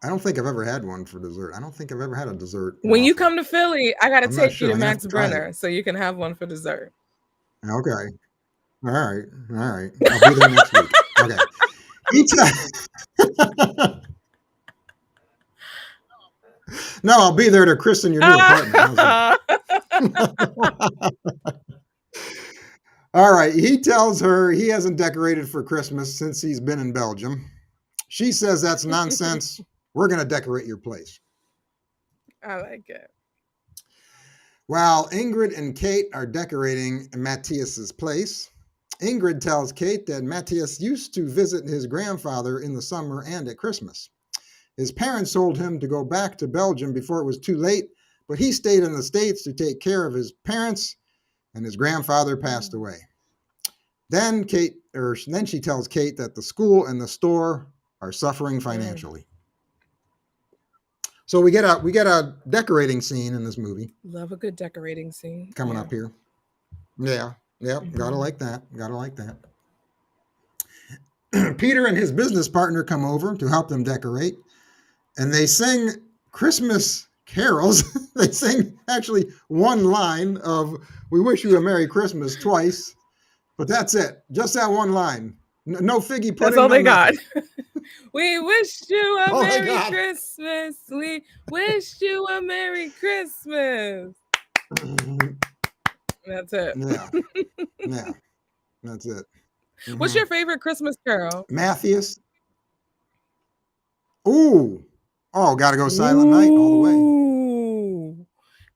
I don't think I've ever had one for dessert. I don't think I've ever had a dessert When you waffle. come to Philly, I gotta I'm not take you sure. to I'm gonna have Max to try it. Brenner so you can have one for dessert. Okay. All right. All right. I'll be there next week. Okay. He no, I'll be there to christen your new apartment. How's that? Ah! All right. He tells her he hasn't decorated for Christmas since he's been in Belgium. She says that's nonsense. We're going to decorate your place. I like it. While Ingrid and Kate are decorating Matthias's place, Ingrid tells Kate that Matthias used to visit his grandfather in the summer and at Christmas. His parents told him to go back to Belgium before it was too late, but he stayed in the States to take care of his parents, and his grandfather passed Mm. away. Then she tells Kate that the school and the store are suffering Mm. financially. So we get a decorating scene in this movie Love a good decorating scene. coming Yeah. up here. Yeah, yep, gotta Mhm. like that. Gotta like that. Peter and his business partner come over to help them decorate, and they sing Christmas carols. They sing actually one line of "We wish you a Merry Christmas" twice, but that's it. Just that one line. No figgy That's pudding, all no they got. nothing. We wish you a Oh my Merry God. Christmas. We wish you a Merry Christmas. That's it. Yeah, yeah, that's it. What's Hmm. your favorite Christmas carol? Matthias. Ooh. Oh, gotta go Silent Night all the way. Ooh,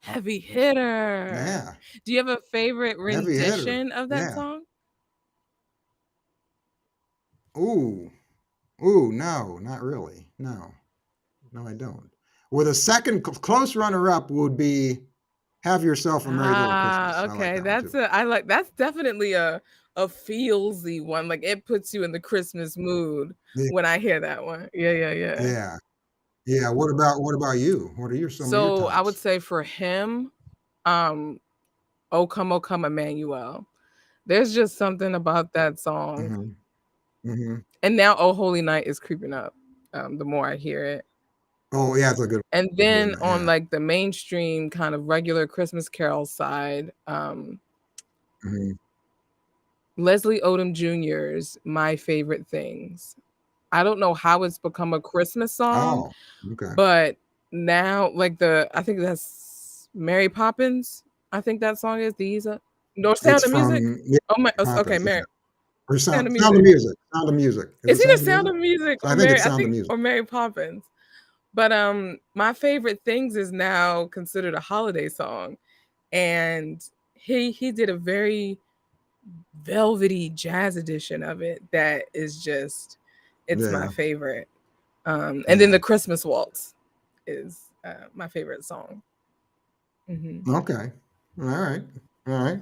heavy hitter. Yeah, Do you have a favorite heavy hitter. rendition of that Yeah. song? Ooh. Ooh, no, not really. No, no, I don't. With a second close runner up would be Have Yourself a Merry Little Christmas. I like Okay, that one too. that's definitely a a feelsy one. Like it puts you in the Christmas mood Yeah. when I hear that one. Yeah, yeah, yeah. Yeah. Yeah. What about you? What are some of your So I would tops? say for him, um, O Come Emmanuel. There's just something about that song. Mm-hmm. Mm-hmm. And now Oh Holy Night is creeping up. The more I hear it. Oh yeah, it's a good And one. Holy then Night. on Yeah. like the mainstream kind of regular Christmas Carol side, Mm-hmm. Leslie Odom Jr.'s My Favorite Things. I don't know how it's become a Christmas song, Oh, okay. but now like I think that's Mary Poppins. I think that song is these no It's Sound of Music. from yeah, Oh my okay, Poppins. Yeah. Mary Or Sound of Sound of Music. Music. Sound of Music. Is it It's either Sound of Sound Music? of Music So or I think Mary it's I Sound of think Music. or Mary Poppins. But My Favorite Things is now considered a holiday song. And he did a very velvety jazz edition of it that is just it's my Yeah. favorite. And then Yeah. the Christmas Waltz is my favorite song. Hmm. Okay. All right. All right.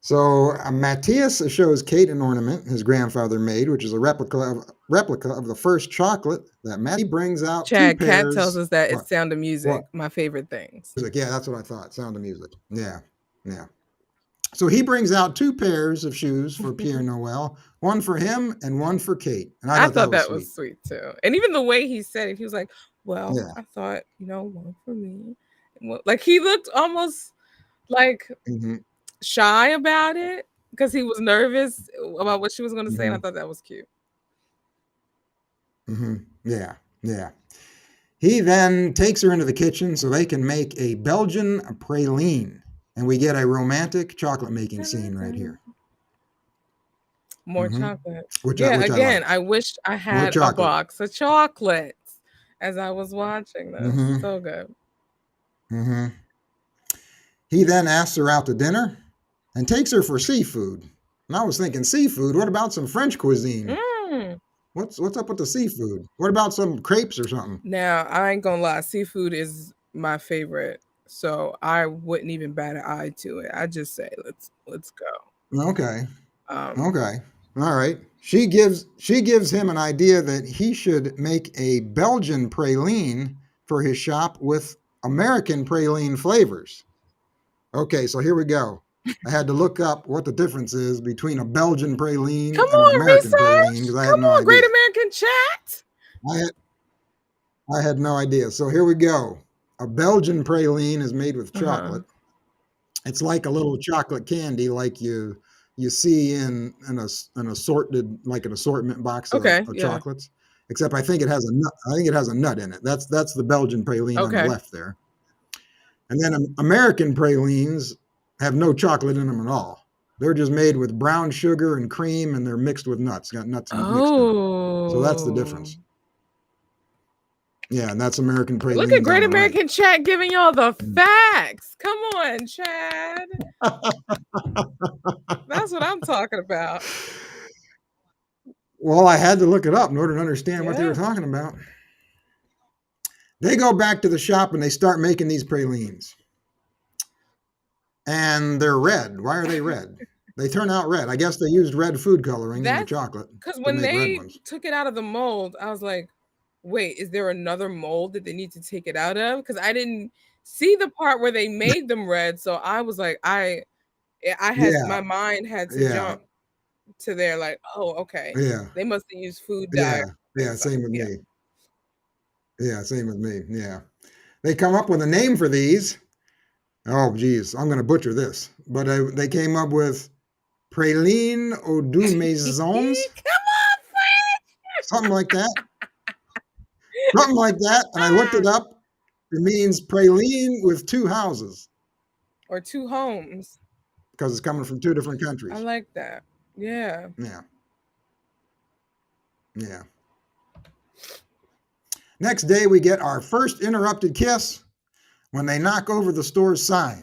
So Matthias shows Kate an ornament his grandfather made, which is a replica of the first chocolate that Matty brings out two Chad Cat tells pairs. us that it's What? Sound of What? Music, my favorite things. Music. Yeah, that's what I thought. Sound of Music. Yeah. Yeah. So he brings out two pairs of shoes for Pierre Noel, one for him and one for Kate. And I I thought that thought was that was sweet. sweet too. And even the way he said it, he was like, well, Yeah. I thought, one for me. Like he looked almost like Hmm. shy about it because he was nervous about what she was going to say. And I Hmm. thought that was cute. Hmm. Yeah. Yeah. He then takes her into the kitchen so they can make a Belgian praline. And we get a romantic chocolate making scene right here. More Hmm. chocolate. Which Yeah, which I again, liked. I wished I More had a chocolate. box of chocolates as I was watching this. Hmm. So good. Hmm. He then asks her out to dinner and takes her for seafood. And I was thinking, seafood? What about some French cuisine? Mm. What's up with the seafood? What about some crepes or something? Now, I ain't gonna lie, seafood is my favorite. So I wouldn't even bat an eye to it. I just say let's go. Okay. Um Okay. All right. She gives him an idea that he should make a Belgian praline for his shop with American praline flavors. Okay, so here we go. I had to look up what the difference is between a Belgian praline Come and an on, American praline research. because I had Come no on, Great idea. American Chat. I had I had no idea. So here we go. A Belgian praline is made with Uh-huh. chocolate. It's like a little chocolate candy, like you see in an assorted like an assortment box Okay, of yeah. chocolates. Except I think it has a nut. I think it has a nut in it. That's the Belgian praline on the Okay. left there. And then American pralines have no chocolate in them at all. They're just made with brown sugar and cream, and they're mixed with nuts. Got nuts mixed in them. So that's the Oh. difference. Yeah, and that's American Look at pralines on Great the right. American Chat giving y'all the facts. Come on, Chad. That's what I'm talking about. Well, I had to look it up in order to understand what they were Yeah. talking about. They go back to the shop and they start making these pralines. And they're red. Why are they red? They turn out red. I guess they used red food coloring in the That's chocolate because to when make red they ones. took it out of the mold, I was like, wait, is there another mold that they need to take it out of? Because I didn't see the part where they made them red. So I was like, I had Yeah, my mind had to yeah, jump to there, like, oh, okay. yeah, They must have used food dye yeah, yeah. inside. Same with Yeah. me. Yeah, same with me. Yeah. They come up with a name for these. Oh, geez, I'm going to butcher this. But they came up with praline aux deux maisons, Come on, something like that. Something like that. And I looked it Frank! up. It means praline with two houses Or two homes. because it's coming from two different I countries. like that. Yeah. Yeah. Yeah. Next day, we get our first interrupted kiss when they knock over the store's sign.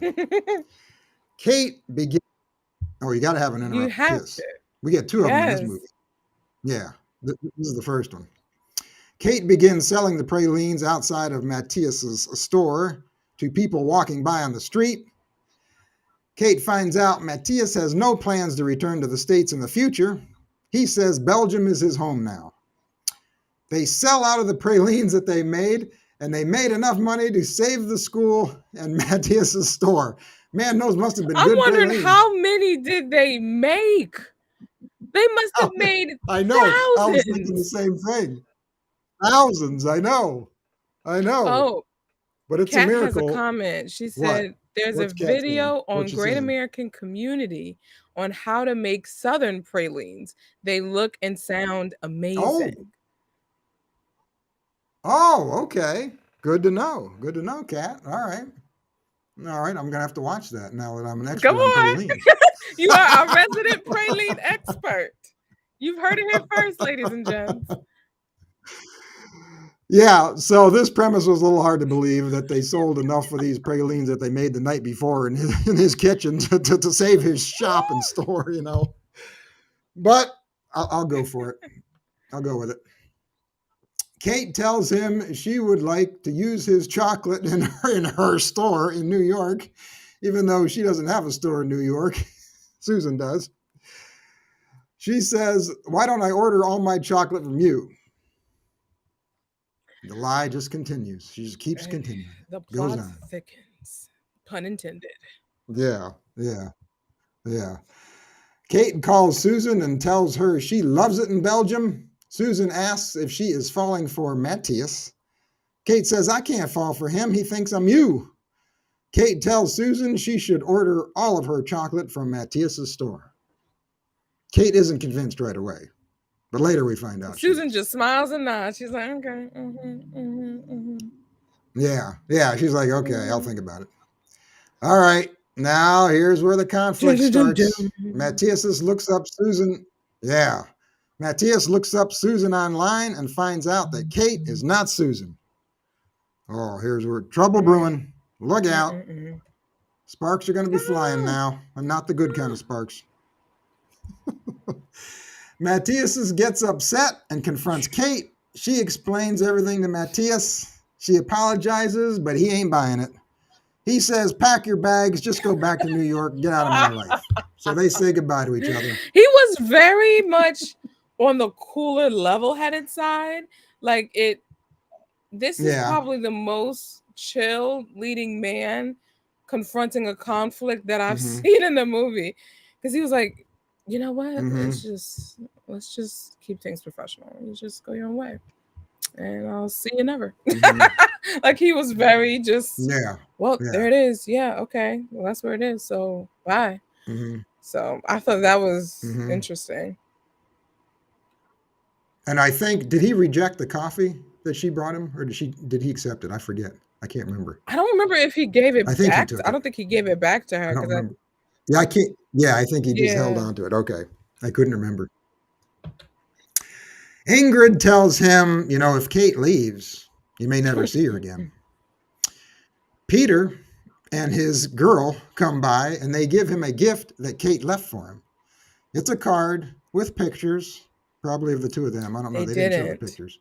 Kate begins. Oh, you got to have an You interrupted have kiss. to. We get two of them in this Yes. movie. Yeah. This is the first one. Kate begins selling the pralines outside of Matthias's store to people walking by on the street. Kate finds out Matthias has no plans to return to the States in the future. He says Belgium is his home now. They sell out of the pralines that they made, and they made enough money to save the school and Matthias's store. Man, those must have been I'm good wondering pralines. how many did they make? They must have made I know. I was thinking the thousands. same thing. Thousands. I know. I know. Oh, But it's a Kat has a miracle. comment. She What? said there's a What's Cat saying? video on What's she Great saying? American Community on how to make Southern pralines. They look and sound Oh. amazing. Oh, okay. Good to know. Good to know, Kat. All right. All right. I'm going to have to watch that now that I'm an Come expert on on. pralines. You are a resident praline expert. You've heard it here first, ladies and gents. Yeah, so this premise was a little hard to believe that they sold enough for these pralines that they made the night before in his kitchen to save his shop and store, you know. But I'll go for it. I'll go with it. Kate tells him she would like to use his chocolate in her store in New York, even though she doesn't have a store in New York. Susan does. She says, "Why don't I order all my chocolate from you?" The lie just continues. She just keeps And continuing. the Goes plot on. thickens. Pun intended. Yeah, yeah, yeah. Kate calls Susan and tells her she loves it in Belgium. Susan asks if she is falling for Matthias. Kate says, "I can't fall for him. He thinks I'm you." Kate tells Susan she should order all of her chocolate from Matthias's store. Kate isn't convinced right away, but later we find out she Susan is. just smiles and nods. She's like, okay. Yeah, she's like, okay, I'll Mhm. think about it. All right, now here's where the Dun, conflict dun, dun, starts. dun. Matthias looks up Susan. Yeah, Matthias looks up Susan online and finds out that Kate is not Susan. Oh, here's where trouble brewing. Look out. Mm-mm-mm. Sparks are going to be Come flying on. now, and not the good kind of sparks. Matthias gets upset and confronts Kate. She explains everything to Matthias. She apologizes, but he ain't buying it. He says, "Pack your bags, just go back to New York, get out of my life." So they say goodbye to each other. He was very much on the cooler, level-headed side. Like this is Yeah. probably the most chill leading man confronting a conflict that I've Mm-hmm. seen in the movie. Because he was like, you know what? Mm-hmm. Let's just keep things professional. You just go your own way. And I'll see you never. Mm-hmm. Like he was very just, Yeah. well, Yeah. there it is. Yeah, okay. Well, that's where it is. So bye. Mm-hmm. So I thought that was Mm-hmm. interesting. And I think, did he reject the coffee that she brought him, or did he accept it? I forget. I can't remember. I don't remember if he gave I it think he back. took I it. don't think he gave it back to I her don't because I, remember. Yeah, I can't. Yeah, I think he just held yeah. on to it. Okay. I couldn't remember. Ingrid tells him, if Kate leaves, you may never see her again. Peter and his girl come by and they give him a gift that Kate left for him. It's a card with pictures, probably of the two of them. I don't know. They They didn't show the didn't. pictures.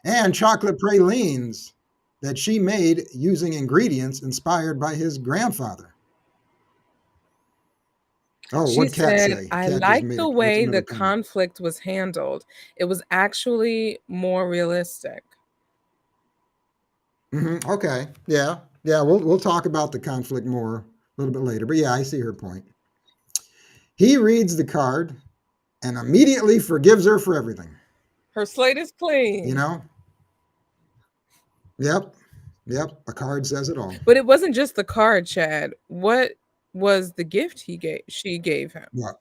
And chocolate pralines that she made using ingredients inspired by his grandfather. Oh, She what'd Kat said, say? I Kat just like made the it. What's way another the comment? conflict was handled. It was actually more realistic. Mm-hmm. Okay. Yeah. Yeah. We'll talk about the conflict more a little bit later. But yeah, I see her point. He reads the card and immediately forgives her for everything. Her slate is You clean. know? Yep. Yep. A card says it all. But it wasn't just the card, Chad. What was the gift she gave him? What?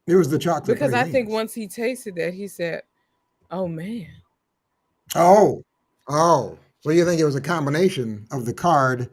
It was the chocolate Because I think pralines. once he tasted that, he said, oh man. Oh. Oh. Well, you think it was a combination of the card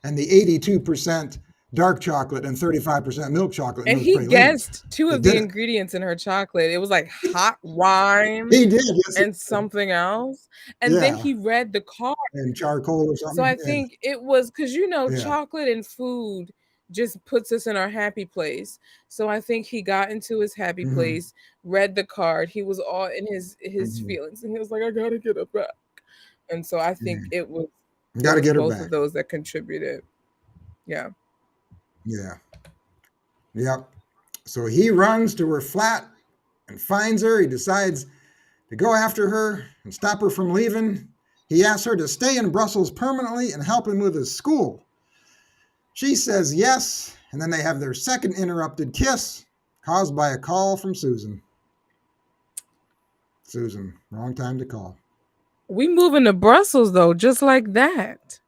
and the 82% dark chocolate and 35% milk chocolate in And those he pralines guessed two that of the did it. ingredients in her chocolate. It was like hot wine He did. Yes, he and did. something else. And then Yeah. he read the card. And charcoal or So something. I think it was because Yeah. chocolate and food just puts us in our happy place. So I think he got into his happy Mm-hmm. place, read the card. He was all in his Mm-hmm. feelings, and he was like, "I gotta get it back." And so I think Mm-hmm. it was Got to get her both of back. those that contributed. Yeah. Yeah. Yep. So he runs to her flat and finds her. He decides to go after her and stop her from leaving. He asks her to stay in Brussels permanently and help him with his school. She says yes, and then they have their second interrupted kiss caused by a call from Susan. Susan, wrong time to call. We moving to Brussels though, just like that.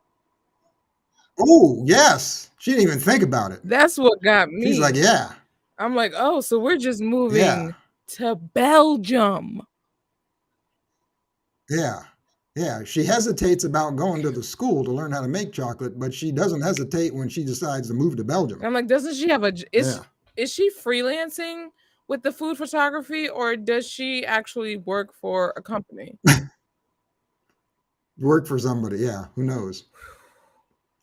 Oh, yes. She didn't even think about it. That's what got She's like, me. yeah, I'm like, oh, so we're just yeah, moving to Belgium. yeah, yeah. She hesitates about going to the school to learn how to make chocolate, but she doesn't hesitate when she decides to move to Belgium. I'm like, doesn't she have a Yeah, is she freelancing with the food photography, or does she actually work for a company? work for somebody. Yeah, who knows?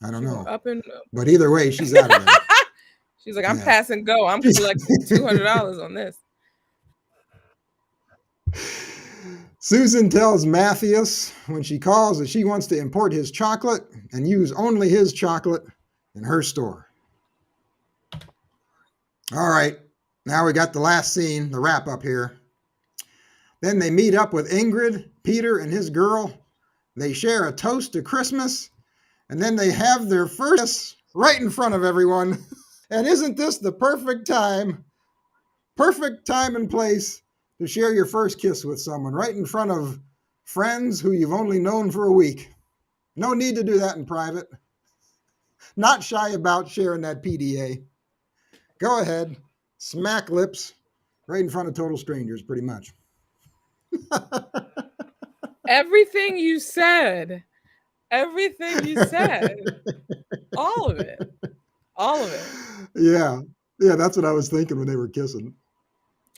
I don't She went know. up and But either way, she's out of there. she's like, I'm Yeah. pass and go. I'm collecting $200 on this. Susan tells Matthias when she calls that she wants to import his chocolate and use only his chocolate in her store. All right, now we got the last scene, the wrap up here. Then they meet up with Ingrid, Peter, and his girl. They share a toast to Christmas, and then they have their first kiss right in front of everyone. And isn't this the perfect time and place to share your first kiss with someone right in front of friends who you've only known for a week? No need to do that in private. Not shy about sharing that PDA. Go ahead, smack lips right in front of total strangers, pretty much. Everything you said, all of it, all of it. Yeah, yeah, that's what I was thinking when they were kissing.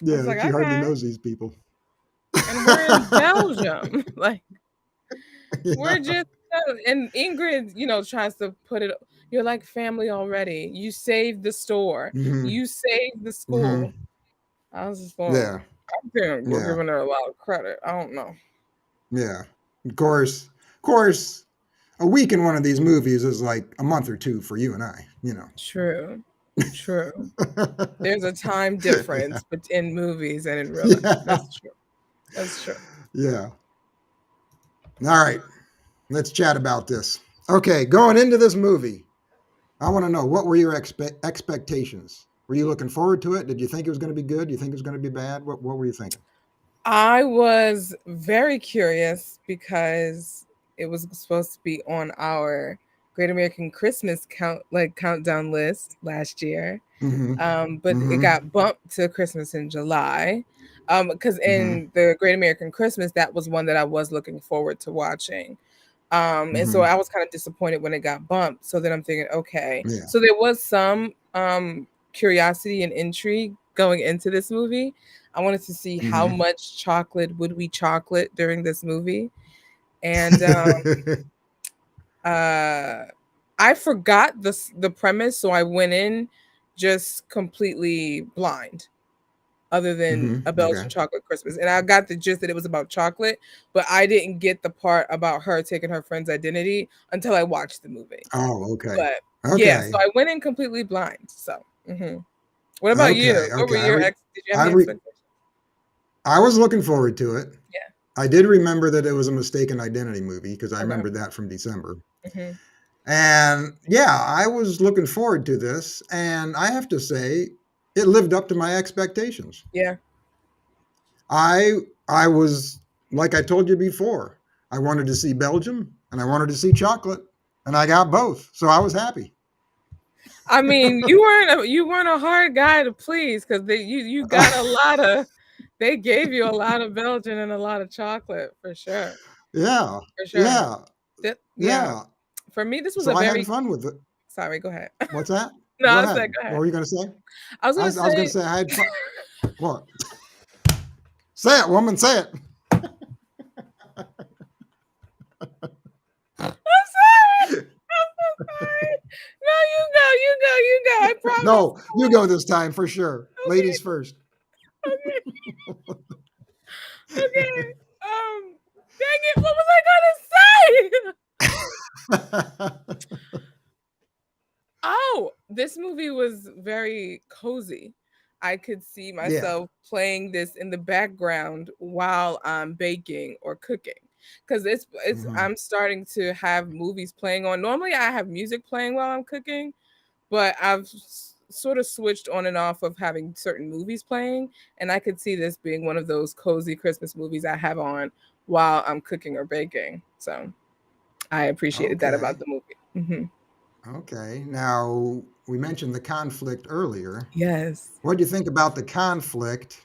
I was Yeah, like, she hardly okay. knows these people. And we're in Belgium. Like, we're Yeah. just, and Ingrid, tries to put it, you're like family already. You saved the store, Mm-hmm. you saved the Mm-hmm. school. I was just going, Yeah. I think we're Yeah. giving her a lot of credit. I don't know. Yeah. Of course, a week in one of these movies is like a month or two for you and I, True. There's a time Yeah. difference in movies and in real life. Yeah. That's true. Yeah. All right. Let's chat about this. Okay, going into this movie, I want to know, what were your expectations? Were you looking forward to it? Did you think it was going to be good? Do you think it was going to be bad? What were you thinking? I was very curious because it was supposed to be on our Great American Christmas countdown list last year. Mm-hmm. But it Mm-hmm. got bumped to Christmas in July. Because Mm-hmm. in the Great American Christmas, that was one that I was looking forward to watching. And so Mm-hmm. I was kind of disappointed when it got bumped. So then I'm thinking, okay. Yeah. So there was some curiosity and intrigue going into this movie. I wanted to see how Mm-hmm. much chocolate would we chocolate during this movie. And I forgot the premise, so I went in just completely blind, other than Mm-hmm. A Belgian Okay. Chocolate Christmas. And I got the gist that it was about chocolate, but I didn't get the part about her taking her friend's identity until I watched the movie. Oh, okay. But yeah, so Okay. I went in completely blind. So what about you? Okay. What were Okay. your did you have I, any re- expectations? I was looking forward to it. Yeah. I did remember that it was a mistaken identity movie because I Okay. remembered that from December. hmm And yeah, I was looking forward to this. And I have to say, it lived up to my expectations. Yeah. I was, like I told you before, I wanted to see Belgium and I wanted to see chocolate, and I got both. So I was happy. I mean, you weren't a hard guy to please because you got a lot of they gave you a lot of Belgian and a lot of chocolate for sure. Yeah. For sure. Yeah. Yeah. Yeah. For me, this was So a I had very fun with it. sorry, go ahead. What's that? No, Go I ahead. said go What ahead. were you going to say? I was I gonna was, I was going to say say I had fun. What? Say it, woman. Say it. I'm sorry. I'm so sorry. No, you go. I promise. No, you go this time for sure. Okay. Ladies first. Okay. Okay. Dang it, what was I gonna say? Oh, This movie was very cozy. I could see Yeah. myself playing this in the background while I'm baking or cooking. Cuz it's Hmm. I'm starting to have movies playing on. Normally I have music playing while I'm cooking, but sort of switched on and off of having certain movies playing, and I could see this being one of those cozy Christmas movies I have on while I'm cooking or baking. So, I appreciated that about Okay. the movie. Mhm. Okay. Now, we mentioned the conflict earlier. Yes. What do you think about the conflict?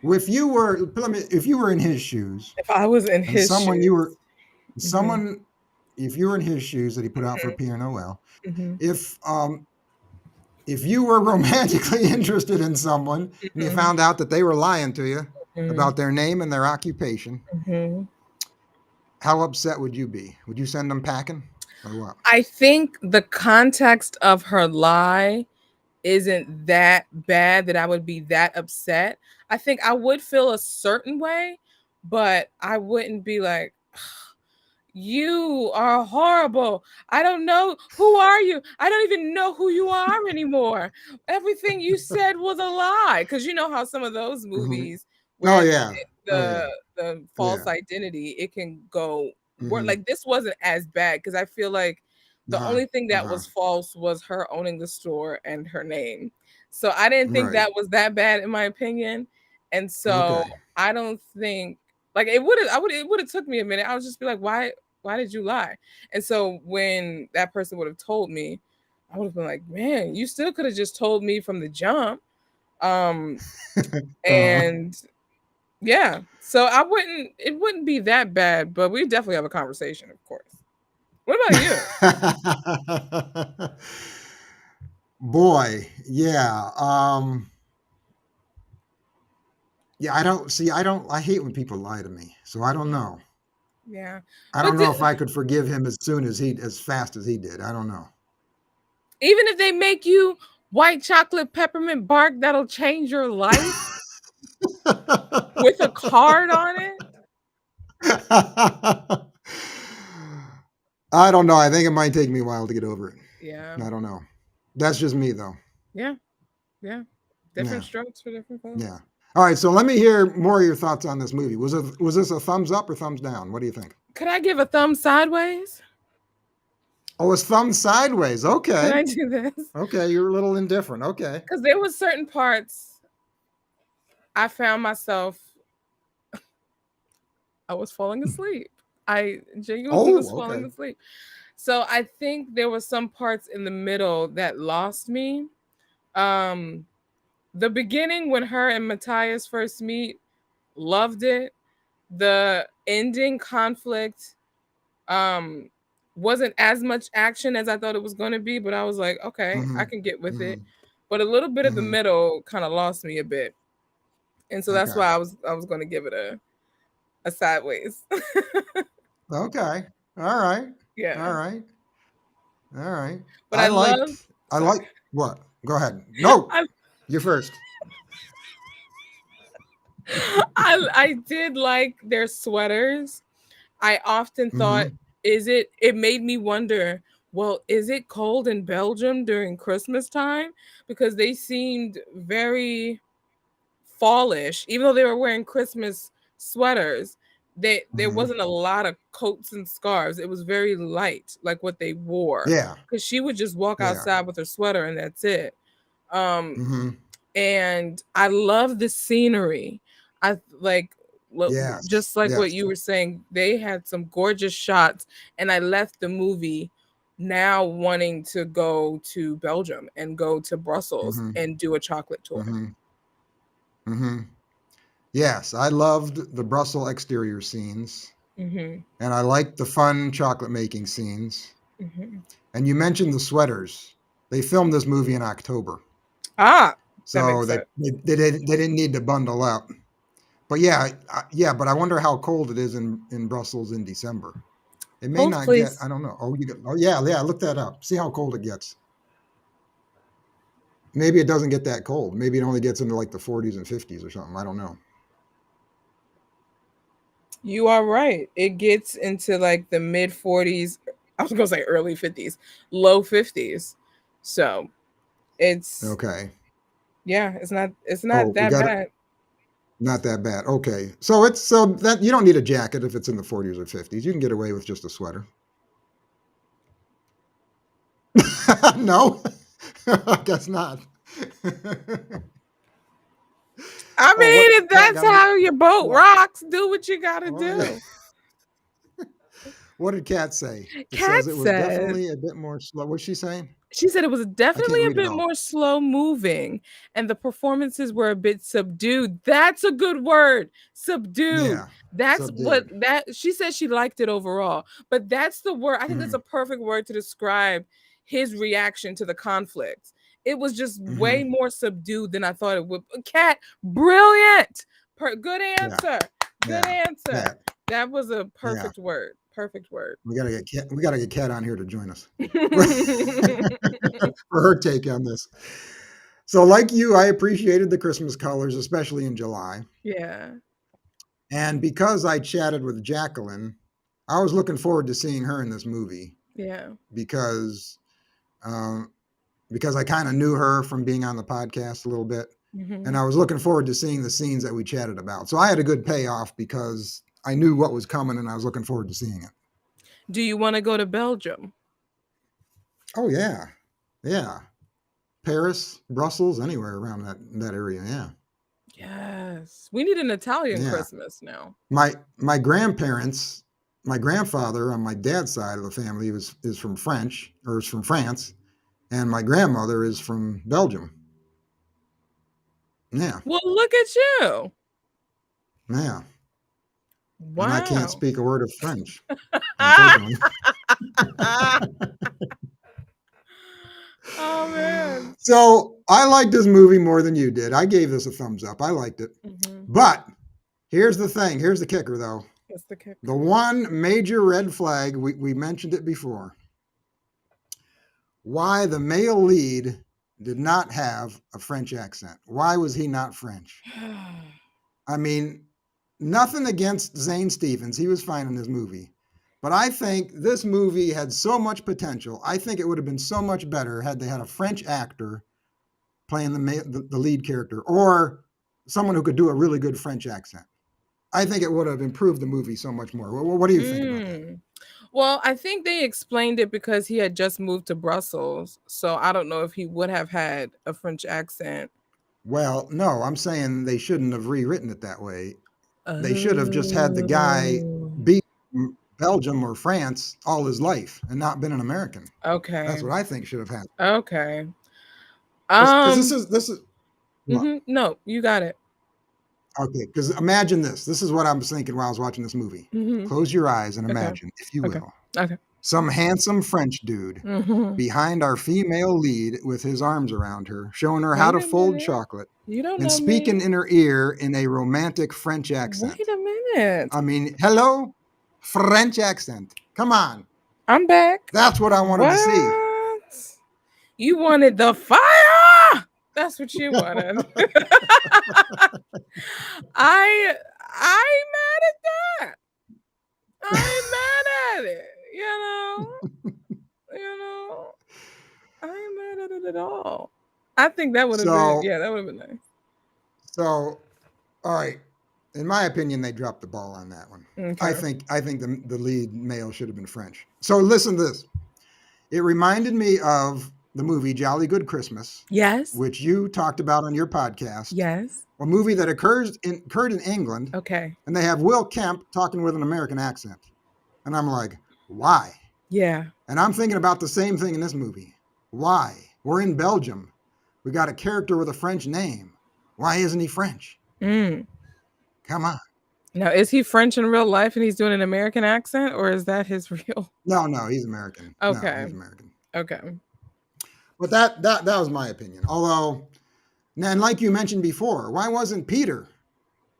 If you were, let me, if you were in his shoes, If I was in and his shoes. Mhm. someone, if you were in his shoes that he put out for Mhm. Pierre Noel, Mhm. if if you were romantically interested in someone and you Mhm. found out that they were lying to you Mhm. about their name and their occupation, Mhm. how upset would you be? Would you send them packing or what? I think the context of her lie isn't that bad that I would be that upset. I think I would feel a certain way, but I wouldn't be like, "You are horrible. I don't know who are you? I don't even know who you are anymore. Everything you said was a lie." Because you know how some of those Hmm. movies Oh where yeah. Oh the yeah. false Yeah. identity, it can go Hmm. like this wasn't as bad because I feel like Uh the huh. only thing Uh that huh. was false was her owning the store and her name. So I didn't think Right. that was that bad in my opinion. And so Okay. I don't think like it would have I would it would have took me a minute. I would just be like, why did you lie? And so when that person would have told me, I would have been like, man, you still could have just told me from the jump. Um, Uh and yeah, so I wouldn't, it wouldn't be that bad, but we definitely have a conversation, of course. What about you? huh. Boy, yeah. Yeah, I don't see. I don't. I hate when people lie to me. So I don't know. Yeah, I but don't know if I could forgive him as fast as he did. I don't know. even if they make you white chocolate peppermint bark that'll change your life with a card on it. I don't know. I think it might take me a while to get over it. Yeah, I don't know. That's just me, though. yeah, yeah. Different Yeah, strokes for different yeah. folks. All right. So let me hear more of your thoughts on this movie. Was this a thumbs up or thumbs down? What do you think? Could I give a thumb sideways? Oh, it's thumbs sideways. Can Okay. I do this? Okay. You're a little indifferent. Okay. Because there was certain parts I found myself, I was falling asleep. I genuinely was Oh, falling okay. asleep. So I think there was some parts in the middle that lost me. Um, the beginning when her and Matthias first meet, loved it. The ending conflict, um, wasn't as much action as I thought it was going to be, but I was like, okay, I Mm-hmm. can get with it. Mm-hmm. But a little bit of the Mm-hmm. middle kind of lost me a bit, and so that's Okay. why I was going to give it a sideways. Okay. All right. All Yeah, right. All right. but I love. I Sorry, like what? Go ahead. No, I you first. I did like their sweaters. I often thought, Mm-hmm. it made me wonder, well, is it cold in Belgium during Christmas time? Because they seemed very fallish, even though they were wearing Christmas sweaters. There Mm-hmm. wasn't a lot of coats and scarves. It was very light, like what they wore. Yeah. Because she would just walk Yeah. outside with her sweater and that's it. Um, Mm-hmm. and I love the scenery. I like Yes. just like what Yes. you were saying, they had some gorgeous shots, and I left the movie now wanting to go to Belgium and go to Brussels Mm-hmm. and do a chocolate tour. Mm-hmm. Mm-hmm. Yes, I loved the Brussels exterior scenes, Mhm. and I liked the fun chocolate making scenes. Mhm. And you mentioned the sweaters. They filmed this movie in October, Ah, that so makes sense. they didn't need to bundle up. But yeah, yeah. But I wonder how cold it is in Brussels in December. It may Hold not get. I please. don't know. Oh, you get. Oh, yeah, yeah. Look that up. See how cold it gets. Maybe it doesn't get that cold. Maybe it only gets into like the 40s and 50s or something. I don't know. You are right. It gets into like the mid 40s. I was gonna say early 50s, low 50s. So It's Okay. yeah, it's not Oh, we that got it. bad. Not that bad. Okay. So that you don't need a jacket if it's in the 40s or 50s. You can get away with just a sweater. No, I guess not. I Oh, what mean, if cat that's got me? how your boat What? rocks, do what you gotta Oh, yeah. do. What did Cat say? It Kat says it was said definitely a bit more slow. What's she saying? she said it was I can't definitely a read it bit all. more slow moving and the performances were a bit subdued. That's a good word. Subdued. Yeah, That's what subdued. that she said she liked it overall. But that's the word. I think that's Hmm. a perfect word to describe his reaction to the conflict. It was just Hmm. way more subdued than I thought it would. Cat, brilliant. Good Yeah, answer. Good yeah, answer. Cat. That was a Yeah, perfect word. Perfect word. we gotta get Cat. We gotta get Cat on here to join us for her take on this. So, like you, I appreciated the Christmas colors, especially in July. Yeah. And because I chatted with Jacqueline, I was looking forward to seeing her in this movie Yeah. because um, because I kind of knew her from being on the podcast a little bit, and Hmm. I was looking forward to seeing the scenes that we chatted about. So I had a good payoff because I knew what was coming, and I was looking forward to seeing it. Do you want to go to Belgium? Oh yeah, yeah. Paris, Brussels, anywhere around that area. Yeah, Yes. We need an Italian yeah. Christmas now. My grandparents, my grandfather on my dad's side of the family is from French or is from France, and my grandmother is from Belgium. Yeah, Well, look at you. yeah. And I can't Wow. speak a word of French, unfortunately. Oh man. So I liked this movie more than you did. I gave this a thumbs up. I liked it. Hmm. But here's the thing. Here's the kicker, though. That's the The kicker. one major red flag, we mentioned it before, why the male lead did not have a French accent. Why was he not French? I mean, nothing against Zane Stevens. He was fine in this movie. But I think this movie had so much potential. I think it would have been so much better had they had a French actor playing the lead character or someone who could do a really good French accent. I think it would have improved the movie so much more. What do you think about that? Mm. Well, I think they explained it because he had just moved to Brussels. So I don't know if he would have had a French accent. Well, no, I'm saying they shouldn't have rewritten it that way. They should have just had the guy Oh. be from Belgium or France all his life and not been an American. That's Okay. what I think should have happened. Okay. Because Um, this is what no, you got it. okay. Because imagine this. This is what I was thinking while I was watching this movie. Hmm. Close your eyes and Okay. imagine, if you Okay. will, Okay. some handsome French dude Hmm. behind our female lead with his arms around her, showing her how Wait to a fold minute. chocolate You don't and know speaking me. in her ear in a romantic French Wait accent. a minute. I mean, hello, French accent. Come on. I'm back. That's what I wanted to see. What? You wanted the fire? That's what you wanted. I'm mad at that. I'm mad at it. You know, I ain't mad at it at all. I think that would have been, So, yeah, that would have been nice. so, all right. In my opinion, they dropped the ball on that one. Okay. I think the lead male should have been French. So listen to this. It reminded me of the movie Jolly Good Christmas, Yes. which you talked about on your podcast. Yes. A movie that occurred in England, Okay. and they have Will Kemp talking with an American accent. And I'm like, why? Yeah. And I'm thinking about the same thing in this movie. Why? We're in Belgium. We got a character with a French name. Why isn't he French? Mm. Come on. Now, is he French in real life and he's doing an American accent, or is that his real? No, he's American. No, Okay. he's American. Okay. But that was my opinion. Although, and like you mentioned before, why wasn't Peter?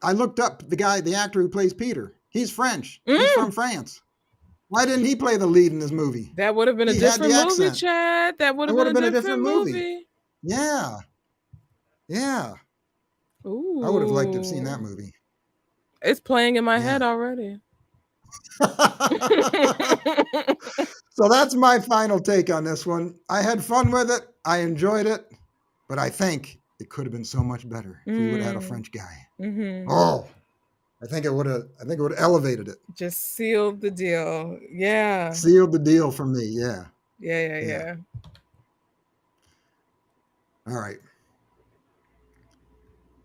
I looked up the actor who plays Peter. He's French. He's Mm. from France. Why didn't he play the lead in this movie? That would have been a He had the different movie, accent. Chad. That would It have would been have a been a different different movie. movie. Yeah, yeah. I would have liked to have seen that Ooh. movie. It's playing in my Yeah. head already. So that's my final take on this one. I had fun with it. I enjoyed it. but I think it could have been so much better if we would have had a Mm. French guy. Mm-hmm. Oh, I think it would have elevated it. Just sealed the deal. Yeah. Sealed the deal for me. Yeah. Yeah, yeah, Yeah. yeah. All right.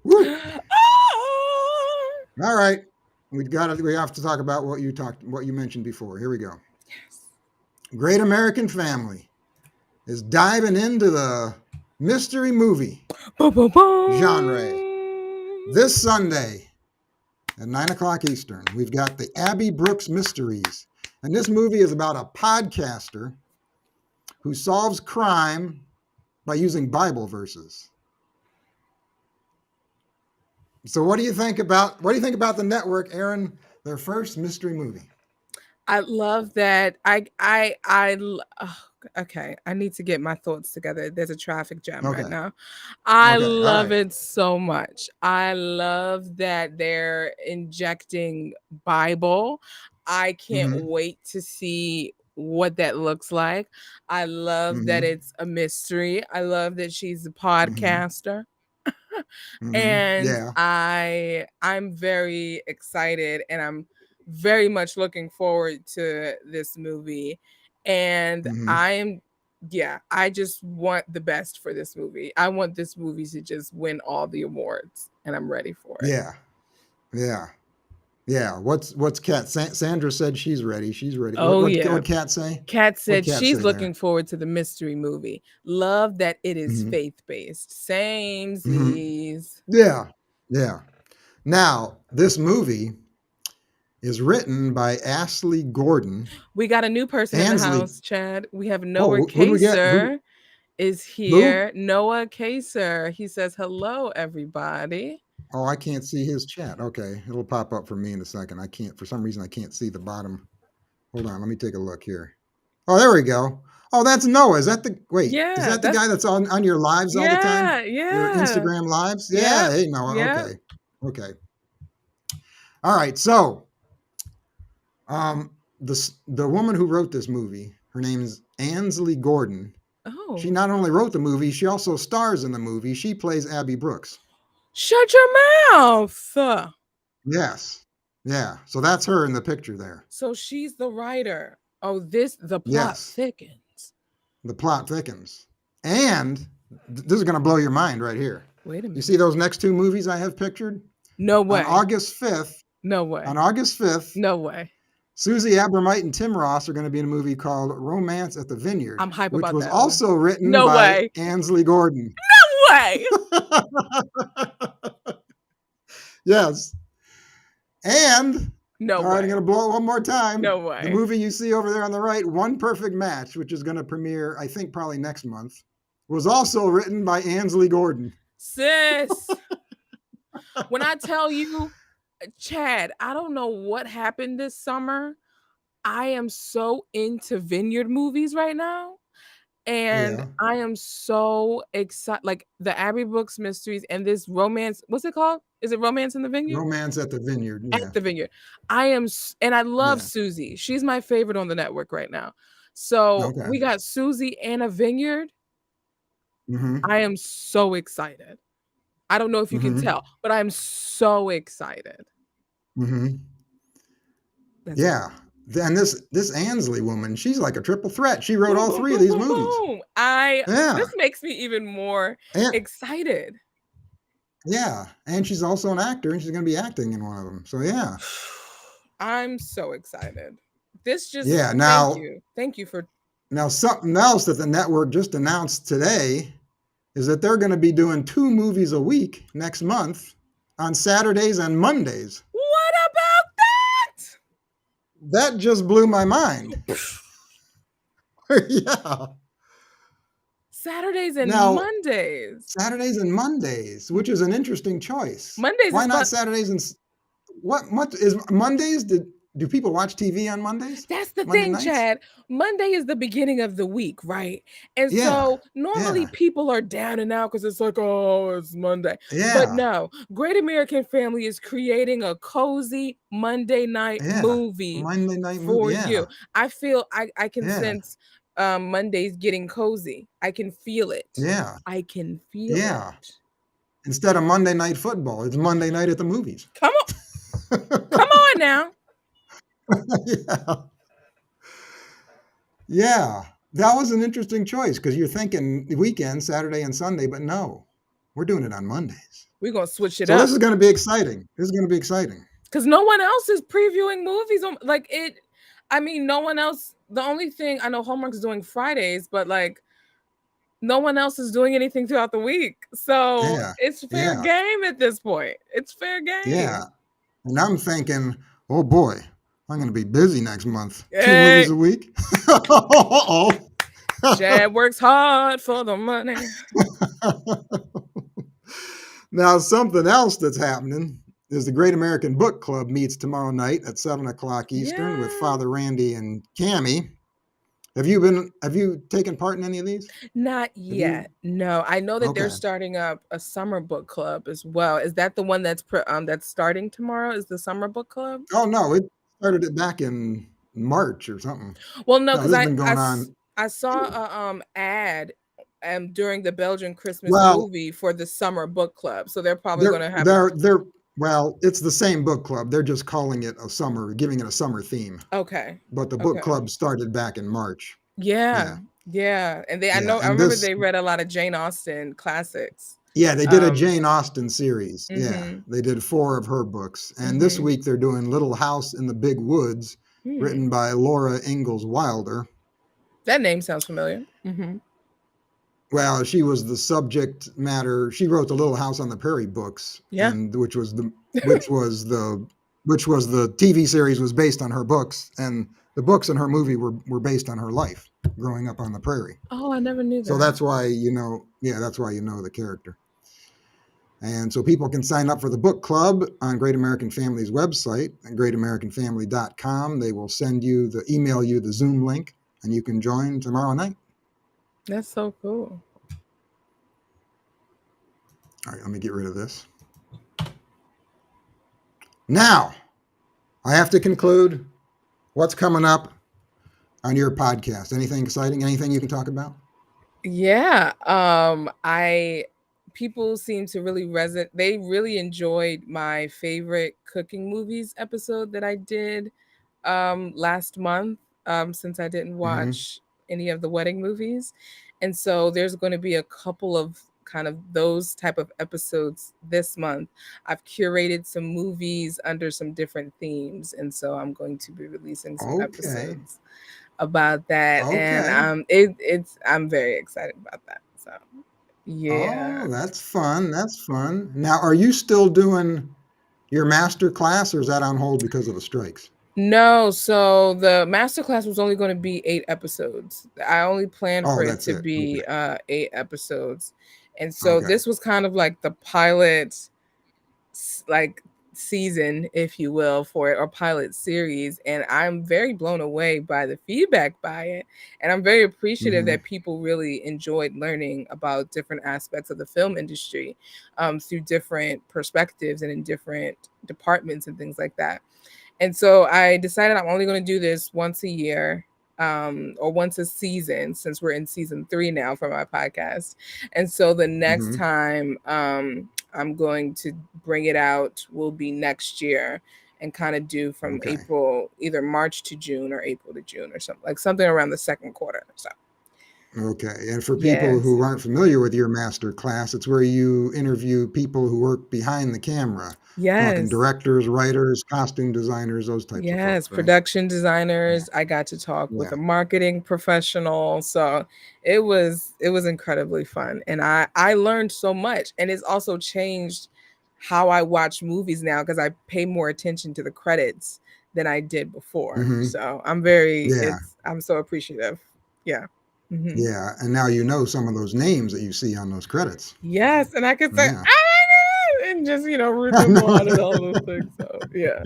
Woo. Oh! All right. We have to talk about what you mentioned before. Here we go. Yes. Great American Family is diving into the mystery movie Boom, boom, boom. genre. This Sunday at 9 o'clock Eastern, we've got the Abby Brooks Mysteries. And this movie is about a podcaster who solves crime by using Bible verses. So what do you think about the network, Aaron? Their first mystery movie. I love that. Oh, okay. I need to get my thoughts together. There's a traffic jam right Okay. now. I Okay. All love right. it so much. I love that they're injecting Bible. I can't Mm-hmm. wait to see what that looks like. I love that Mm-hmm. it's a mystery. I love that she's a Mm-hmm. podcaster. Mm-hmm. And Yeah. I'm very excited, and I'm very much looking forward to this movie. And Mm-hmm. I just want the best for this movie. I want this movie to just win all the awards, and I'm ready for it. Yeah. Yeah. Yeah. What's Kat? Sandra said she's ready. She's ready. Oh yeah. What Kat say? Kat What said Kat she's say looking there? forward to the mystery movie. Love that it is Mm-hmm. faith-based. Mm-hmm. Samesies. Yeah. Yeah. Now, this movie is written by Ashley Gordon. We got a new person in the Ansley. house, Chad. We have Oh, Noah who do we get? Kaser is Who? here. Noah Kaser. He says, hello, everybody. Oh, I can't see his chat. Okay, it'll pop up for me in a second. I can't, for some reason, I can't see the bottom. Hold on, let me take a look here. Oh, there we go. Oh, that's Noah. Is Yeah, that the guy that's on your lives all the time? Your yeah. Instagram lives? Yeah. Yep. Hey, Noah. Yep. Okay. Okay. All right. So, the woman who wrote this movie, her name is Ansley Gordon. Oh. She not only wrote the movie, she also stars in the movie. She plays Abby Brooks. Shut your mouth. Yes. Yeah. So that's her in the picture there. So she's the writer. Oh, the plot Yes. thickens. The plot thickens. And this is going to blow your mind right here. Wait a minute. You see those next two movies I have pictured? No way. On August 5th. No way. On August 5th. No way. Susie Abermite and Tim Ross are going to be in a movie called Romance at the Vineyard. I'm hype which about was that also one. written No by way. Ansley Gordon. No way. Yes. And no all way. right, I'm going to blow it one more time. No way. The movie you see over there on the right, One Perfect Match, which is going to premiere, I think, probably next month, was also written by Ansley Gordon. Sis. When I tell you, Chad, I don't know what happened this summer. I am so into vineyard movies right now. And Yeah. I am so excited. Like the Abby Brooks Mysteries and this romance. What's it called? Is it Romance in the Vineyard? Romance at the Vineyard. Yeah. At the Vineyard. And I love Susie. She's my favorite on the network right now. So we got Susie and a vineyard. Mm-hmm. I am so excited. I don't know if you can tell, but I'm so excited. Mm-hmm. Yeah. And this Ansley woman, she's like a triple threat. She wrote all three of these movies. This makes me even more excited. Yeah. And she's also an actor, and she's going to be acting in one of them. So, yeah. I'm so excited. This just, now, Thank you for. Now, something else that the network just announced today is that they're going to be doing 2 movies a week next month on Saturdays and Mondays. What about that? That just blew my mind. Yeah. Saturdays and Mondays. Saturdays and Mondays, which is an interesting choice. Mondays. Why not Saturdays and what is Mondays? Do people watch TV on Mondays? That's the thing, nights? Chad. Monday is the beginning of the week, right? And so normally people are down and out because it's like, oh, it's Monday. Yeah. But no, Great American Family is creating a cozy Monday night movie Monday night for movie. you. I feel I can sense Mondays getting cozy. I can feel it. Yeah. I can feel Yeah. it. Instead of Monday Night Football, it's Monday night at the movies. Come on, come on now. Yeah. Yeah. That was an interesting choice because you're thinking weekend, Saturday and Sunday, but no, we're doing it on Mondays. We're gonna switch it So this up is going to be exciting. This is going to be exciting. because no one else is previewing movies on like it. I mean, no one else. The only thing I know Hallmark's doing Fridays, but like no one else is doing anything throughout the week. So Yeah. it's fair Yeah. game at this point. It's fair Yeah. game. And I'm thinking, oh boy, I'm going to be busy next month. 2 movies Hey, a week. Uh-oh. Chad works hard for the money. Now, something else that's happening is the Great American Book Club meets tomorrow night at 7 o'clock Eastern with Yeah. Father Randy and Cammie. Have you taken part in any of these? Not Have you? yet. No, I know that they're Okay. starting up a summer book club as well. Is that the one that's starting tomorrow? Is the summer book club? Oh no, it started it back in March or something. Well, no, No, because this has been going on. I saw a ad during the Belgian Christmas Well, movie for the summer book club. So they're probably they're going to have a they're they're well, it's the same book club. They're just calling it a summer, giving it a summer theme. okay. But the book Okay. club started back in March. Yeah. Yeah, Yeah. And yeah, I and remember this they read a lot of Jane Austen classics. yeah, they did a Um Jane Austen series. Yeah, mhm. they did 4 of her books, and this Mhm. week they're doing Little House in the Big Woods, Hmm. written by Laura Ingalls Wilder. That name sounds familiar. Mhm. Well, she was the subject matter. She wrote the Little House on the Prairie books, Yeah. and which was the which was the TV series was based on her books, and the books in her movie were based on her life growing up on the prairie. Oh, I never knew So that. that's why yeah, that's why you know the character. And so people can sign up for the book club on Great American Family's website at greatamericanfamily.com. They will email you the Zoom link, and you can join tomorrow night. That's so cool. All right, let me get rid of this. Now, I have to conclude what's coming up on your podcast. Anything exciting? Anything you can talk about? Yeah. I people seem to really resonate. They really enjoyed my favorite cooking movies episode that I did last month, since I didn't Mm-hmm. watch any of the wedding movies. And so there's going to be a couple of kind of those type of episodes this month. I've curated some movies under some different themes, and so I'm going to be releasing some Okay. episodes about that. And Okay. it's I'm very excited about that. So yeah. Oh, that's fun. That's fun. Now, are you still doing your master class, or is that on hold because of the strikes? No, so the masterclass was only going to be 8 episodes. I only planned Oh, for it that's to it. be Okay. 8 episodes. And so Okay. this was kind of like the pilot like season, if you will, for it, or pilot series. And I'm very blown away by the feedback by it. And I'm very appreciative Mm-hmm. that people really enjoyed learning about different aspects of the film industry, through different perspectives and in different departments and things like that. And so I decided I'm only going to do this once a year, or once a season, since we're in season 3 now for my podcast. And so the next Mm-hmm. time I'm going to bring it out will be next year, and kind of do from Okay. April, either March to June or April to June, or something like something around the second quarter. So, Okay. And for people yes. who aren't familiar with your master class, it's where you interview people who work behind the camera, talking Yes. directors, writers, costume designers, those types of Yes, folks, right? production Yeah. designers. I got to talk with Yeah. a marketing professional. So it was incredibly fun. And I learned so much. And it's also changed how I watch movies now, because I pay more attention to the credits than I did before. Mm-hmm. So Yeah. I'm so appreciative. Yeah. Hmm. Yeah. And now you know some of those names that you see on those credits. Yes. And I could say, Yeah. ah, and just, root I them know. on and all those things. So yeah.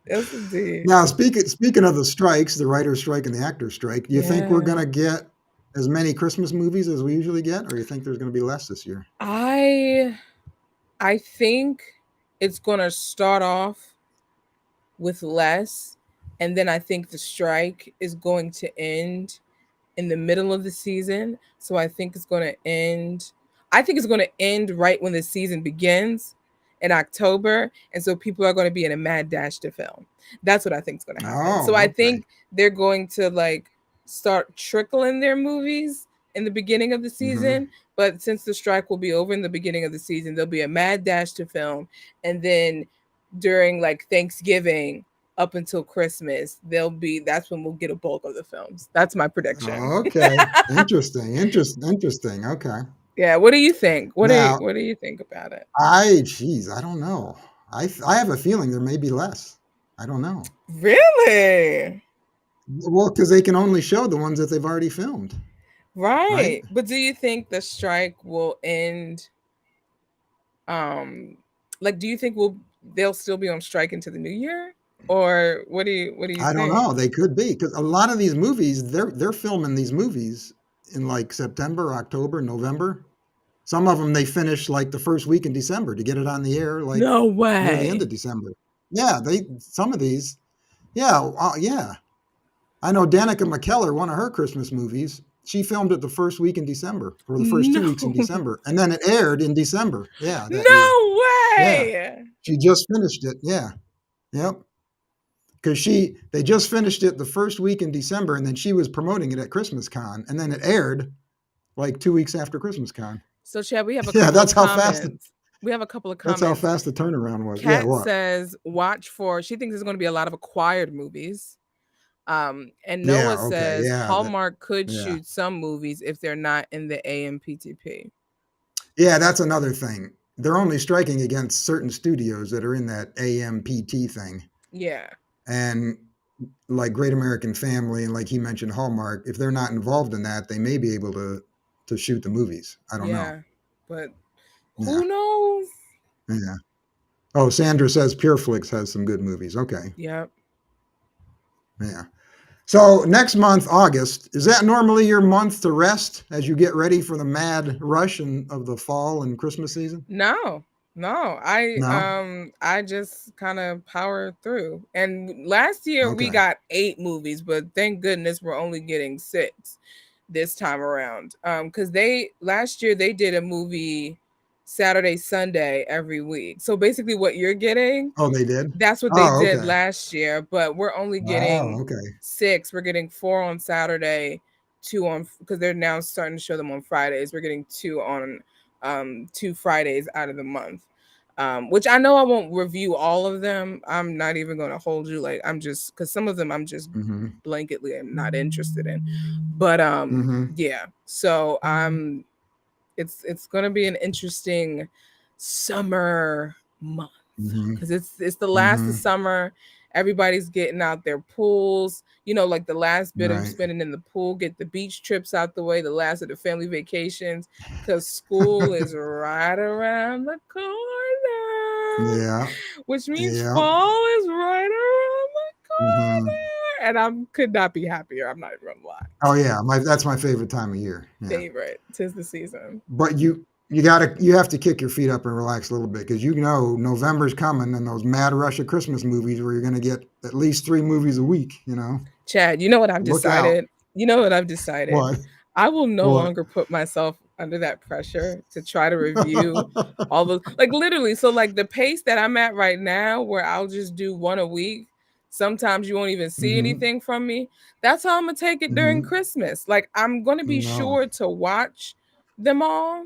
Yes, indeed. Now, speaking of the strikes, the writer's strike and the actor's strike, do you think we're Yeah. going to get as many Christmas movies as we usually get, or you think there's going to be less this year? I I think it's gonna start off with less, and then I think the strike is going to end, in the middle of the season. So I think it's going to end. I think it's going to end right when the season begins in October, and so people are going to be in a mad dash to film. That's what I think is going to happen. So Oh, I okay. think they're going to like start trickling their movies in the beginning of the Hmm. season, but since the strike will be over in the beginning of the season, there'll be a mad dash to film, and then during like Thanksgiving up until Christmas, that's when we'll get a bulk of the films. That's my prediction. Okay. Interesting. Okay. Yeah, what do you think? Now, What do you think about it? I don't know. I have a feeling there may be less. I don't know. Really? Well, because they can only show the ones that they've already filmed, right? Right. But do you think the strike will end um like do you think they'll still be on strike into the new year? Or what do you I don't think? know. They could be because a lot of these movies, they're filming these movies in like September, October, November. Some of them they finish like the first week in December to get it on the air, like No near the end of way. December. Yeah, they some of these. Yeah, yeah. I know Danica McKellar, one of her Christmas movies. She filmed it the first week in December, or the first 2 weeks in No. December, and then it aired in December. Yeah, that year. No Yeah, way. she just finished it. Yeah, yep. Because they just finished it the first week in December, and then she was promoting it at Christmas Con, and then it aired like 2 weeks after Christmas Con. So Chad, we have a Yeah, couple of comments. We have a couple of that's how comments. fast the turnaround was. Yeah, Kat what? says, watch for, she thinks there's going to be a lot of acquired movies. And Yeah, Noah okay, says yeah, Hallmark could yeah, shoot some movies if they're not in the AMPTP. yeah. That's another thing. They're only striking against certain studios that are in that AMPT thing, Yeah, and like Great American Family and like he mentioned Hallmark. If they're not involved in that, they may be able to shoot the movies. I don't know. yeah. But Yeah, who knows? yeah. Oh, Sandra says PureFlix has some good movies. Okay, Yep. yeah. So next month, August, is that normally your month to rest as you get ready for the mad rush of the fall and Christmas season? No, no. No? I just kind of power through. And last year we Okay. got 8 movies, but thank goodness we're only getting 6 this time around. Because they last year they did a movie Saturday, Sunday every week. So basically what you're getting, Oh, they did? that's what they Oh, did okay. last year, but we're only Oh, getting okay. 6. We're getting 4 on Saturday, 2 on because they're now starting to show them on Fridays. We're getting 2 on 2 Fridays out of the month. Which I know I won't review all of them. I'm not even going to hold you like I'm just because some of them I'm just Mm-hmm. blanketly am not interested in. But Mm-hmm. yeah. So it's gonna be an interesting summer month Mm-hmm. because it's the last of Mm-hmm. summer. Everybody's getting out their pools, like the last bit of Right. spending in the pool, get the beach trips out the way, the last of the family vacations, because school is right around the corner, Yeah. which means Yeah. fall is right around the Mm-hmm. corner, and I could not be happier. I'm not even gonna lie. Oh yeah. That's my favorite time of year. Yeah. Favorite, 'tis the season. But you have to kick your feet up and relax a little bit because November's coming and those mad rush of Christmas movies where you're going to get at least 3 movies a week. Chad, you know what I've Look out. decided? You know what I've decided? What? I will no What? longer put myself under that pressure to try to review all those, like literally. So like the pace that I'm at right now, where I'll just do one a week. Sometimes you won't even see Hmm. anything from me. That's how I'm gonna take it during Hmm. Christmas. Like I'm gonna be No. sure to watch them all,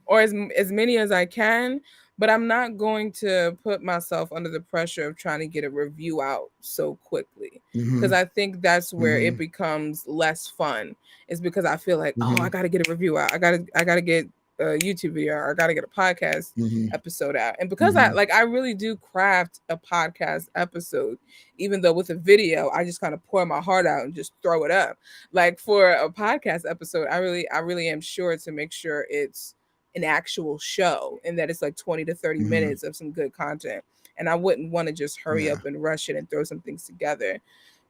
or as many as I can. But I'm not going to put myself under the pressure of trying to get a review out so quickly, because Hmm. I think that's where it Hmm. becomes less fun. Is because I feel like, oh, I Hmm. got to get a review out. I got to get a YouTube video, or I got to get a podcast Hmm. episode out. And because Hmm. I really do craft a podcast episode, even though with a video I just kind of pour my heart out and just throw it up. Like for a podcast episode, I really am sure to make sure it's an actual show and that it's like 20 to 30 Hmm. minutes of some good content. And I wouldn't want to just hurry Yeah. up and rush it and throw some things together.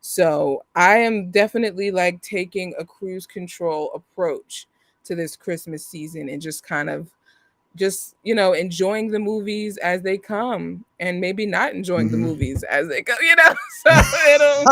So I am definitely like taking a cruise control approach to this Christmas season and just kind of just enjoying the movies as they come, and maybe not enjoying the Mhm. movies as they come. So it'll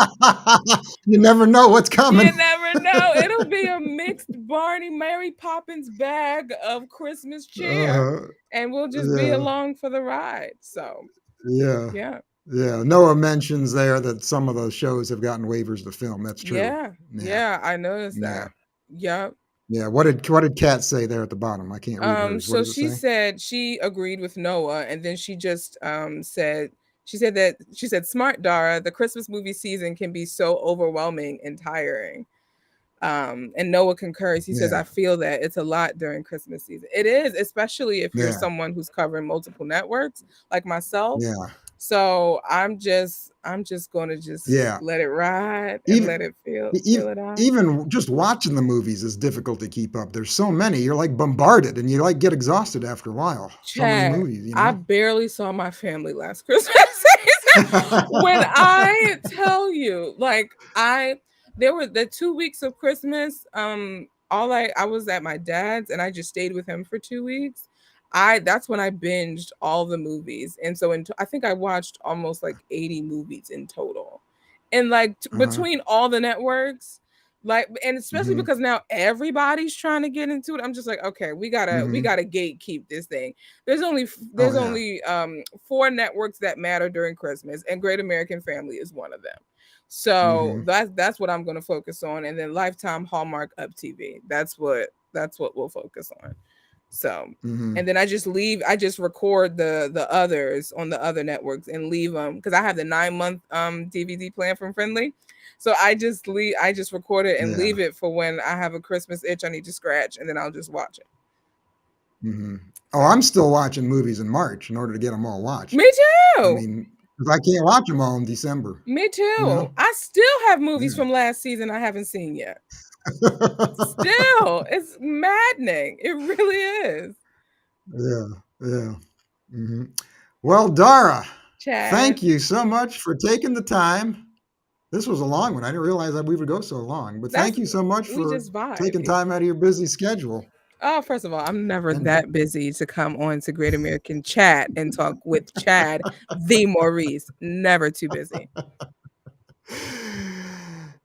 You never know what's you coming. never know. It'll be a mixed Barney Mary Poppins bag of Christmas cheer, Uh, and we'll just be yeah, along for the ride. So yeah, yeah, yeah. Noah mentions there that some of those shows have gotten waivers to film. That's true. yeah, Yeah, yeah. I noticed yeah, that. Yep. yeah. What did Kat say there at the bottom? I can't read hers. What So does it she say? said she agreed with Noah, and then she just she said smart Dara, the Christmas movie season can be so overwhelming and tiring. And Noah concurs. He says, Yeah, I feel that it's a lot during Christmas season. It is, especially if you're yeah, someone who's covering multiple networks like myself. yeah, So I'm just gonna just yeah. let it ride and let Even it feel e- feel e- it out. even just watching the movies is difficult to keep up. There's so many. You're like bombarded, and you like get exhausted after a while. So many Chad, movies, you I know. barely saw my family last Christmas season. When I tell you, like there were the 2 weeks of Christmas. I was at my dad's and I just stayed with him for 2 weeks. That's when I binged all the movies, and so I think I watched almost like 80 movies in total, and like Uh-huh. between all the networks. Like, and especially Hmm. because now everybody's trying to get into it. I'm just like, okay, we Hmm. gotta gatekeep this thing. There's Oh yeah. only 4 networks that matter during Christmas, and Great American Family is one of them. So Hmm. that's what I'm going to focus on, and then Lifetime, Hallmark, Up TV. That's what we'll focus on. So, Hmm. and then I just record the others on the other networks and leave them because I have the 9 month DVD plan from Friendly. So I just record it and Yeah. leave it for when I have a Christmas itch I need to scratch, and then I'll just watch it. Hmm. Oh, So I'm still watching movies in March in order to get them all watched. me I too. mean, because I can't watch them all in December. Me You too. know. I still have movies Yeah. from last season I haven't seen yet. Still, it's maddening. It really is. Yeah. Yeah. Hmm. Well, Dara, Chad, thank you so much for taking the time. This was a long one. I didn't realize that we would go so long, but that's thank you so much we for just vibe. taking time out of your busy schedule. Oh, first of all, I'm never And that busy to come on to Great American Chat and talk with Chad, the Maurice. Never too busy.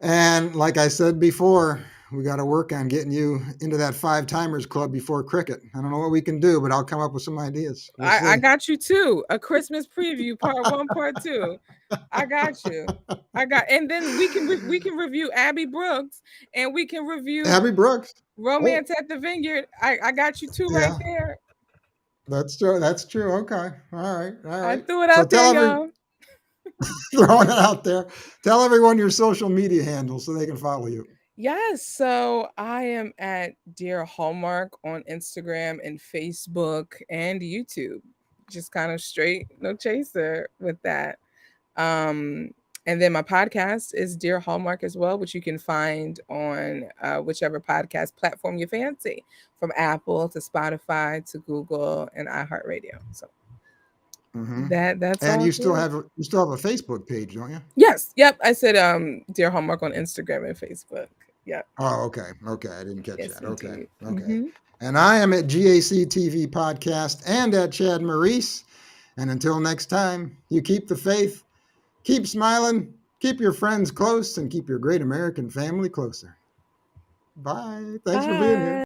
and like I said before, we got to work on getting you into that five timers club before cricket. I don't know what we can do, but I'll come up with some ideas. We'll I see. got you too. A Christmas preview, part one, part two. I got you. And then we can review Abby Brooks, and we can review Abby Brooks. Oh, Romance at the Vineyard. I got you two right yeah, there. that's true. That's true. Okay. All right. All I right. threw it So out there, tell every y'all. throwing it out there. Tell everyone your social media handles so they can follow you. Yes, so I am at Dear Hallmark on Instagram and Facebook and YouTube. Just kind of straight, no chaser with that. Um, and then my podcast is Dear Hallmark as well, which you can find on whichever podcast platform you fancy, from Apple to Spotify to Google and iHeartRadio. So Hmm. that's And all good. you still have a Facebook page, don't you? Yes, yep. I said Dear Hallmark on Instagram and Facebook. Yep. Oh, okay. Okay. I didn't catch Yes, that. Okay. indeed. Okay. Hmm. And I am at GAC TV Podcast and at Chad Maurice. And until next time, you keep the faith, keep smiling, keep your friends close, and keep your great American family closer. Bye. Thanks for being here. Bye.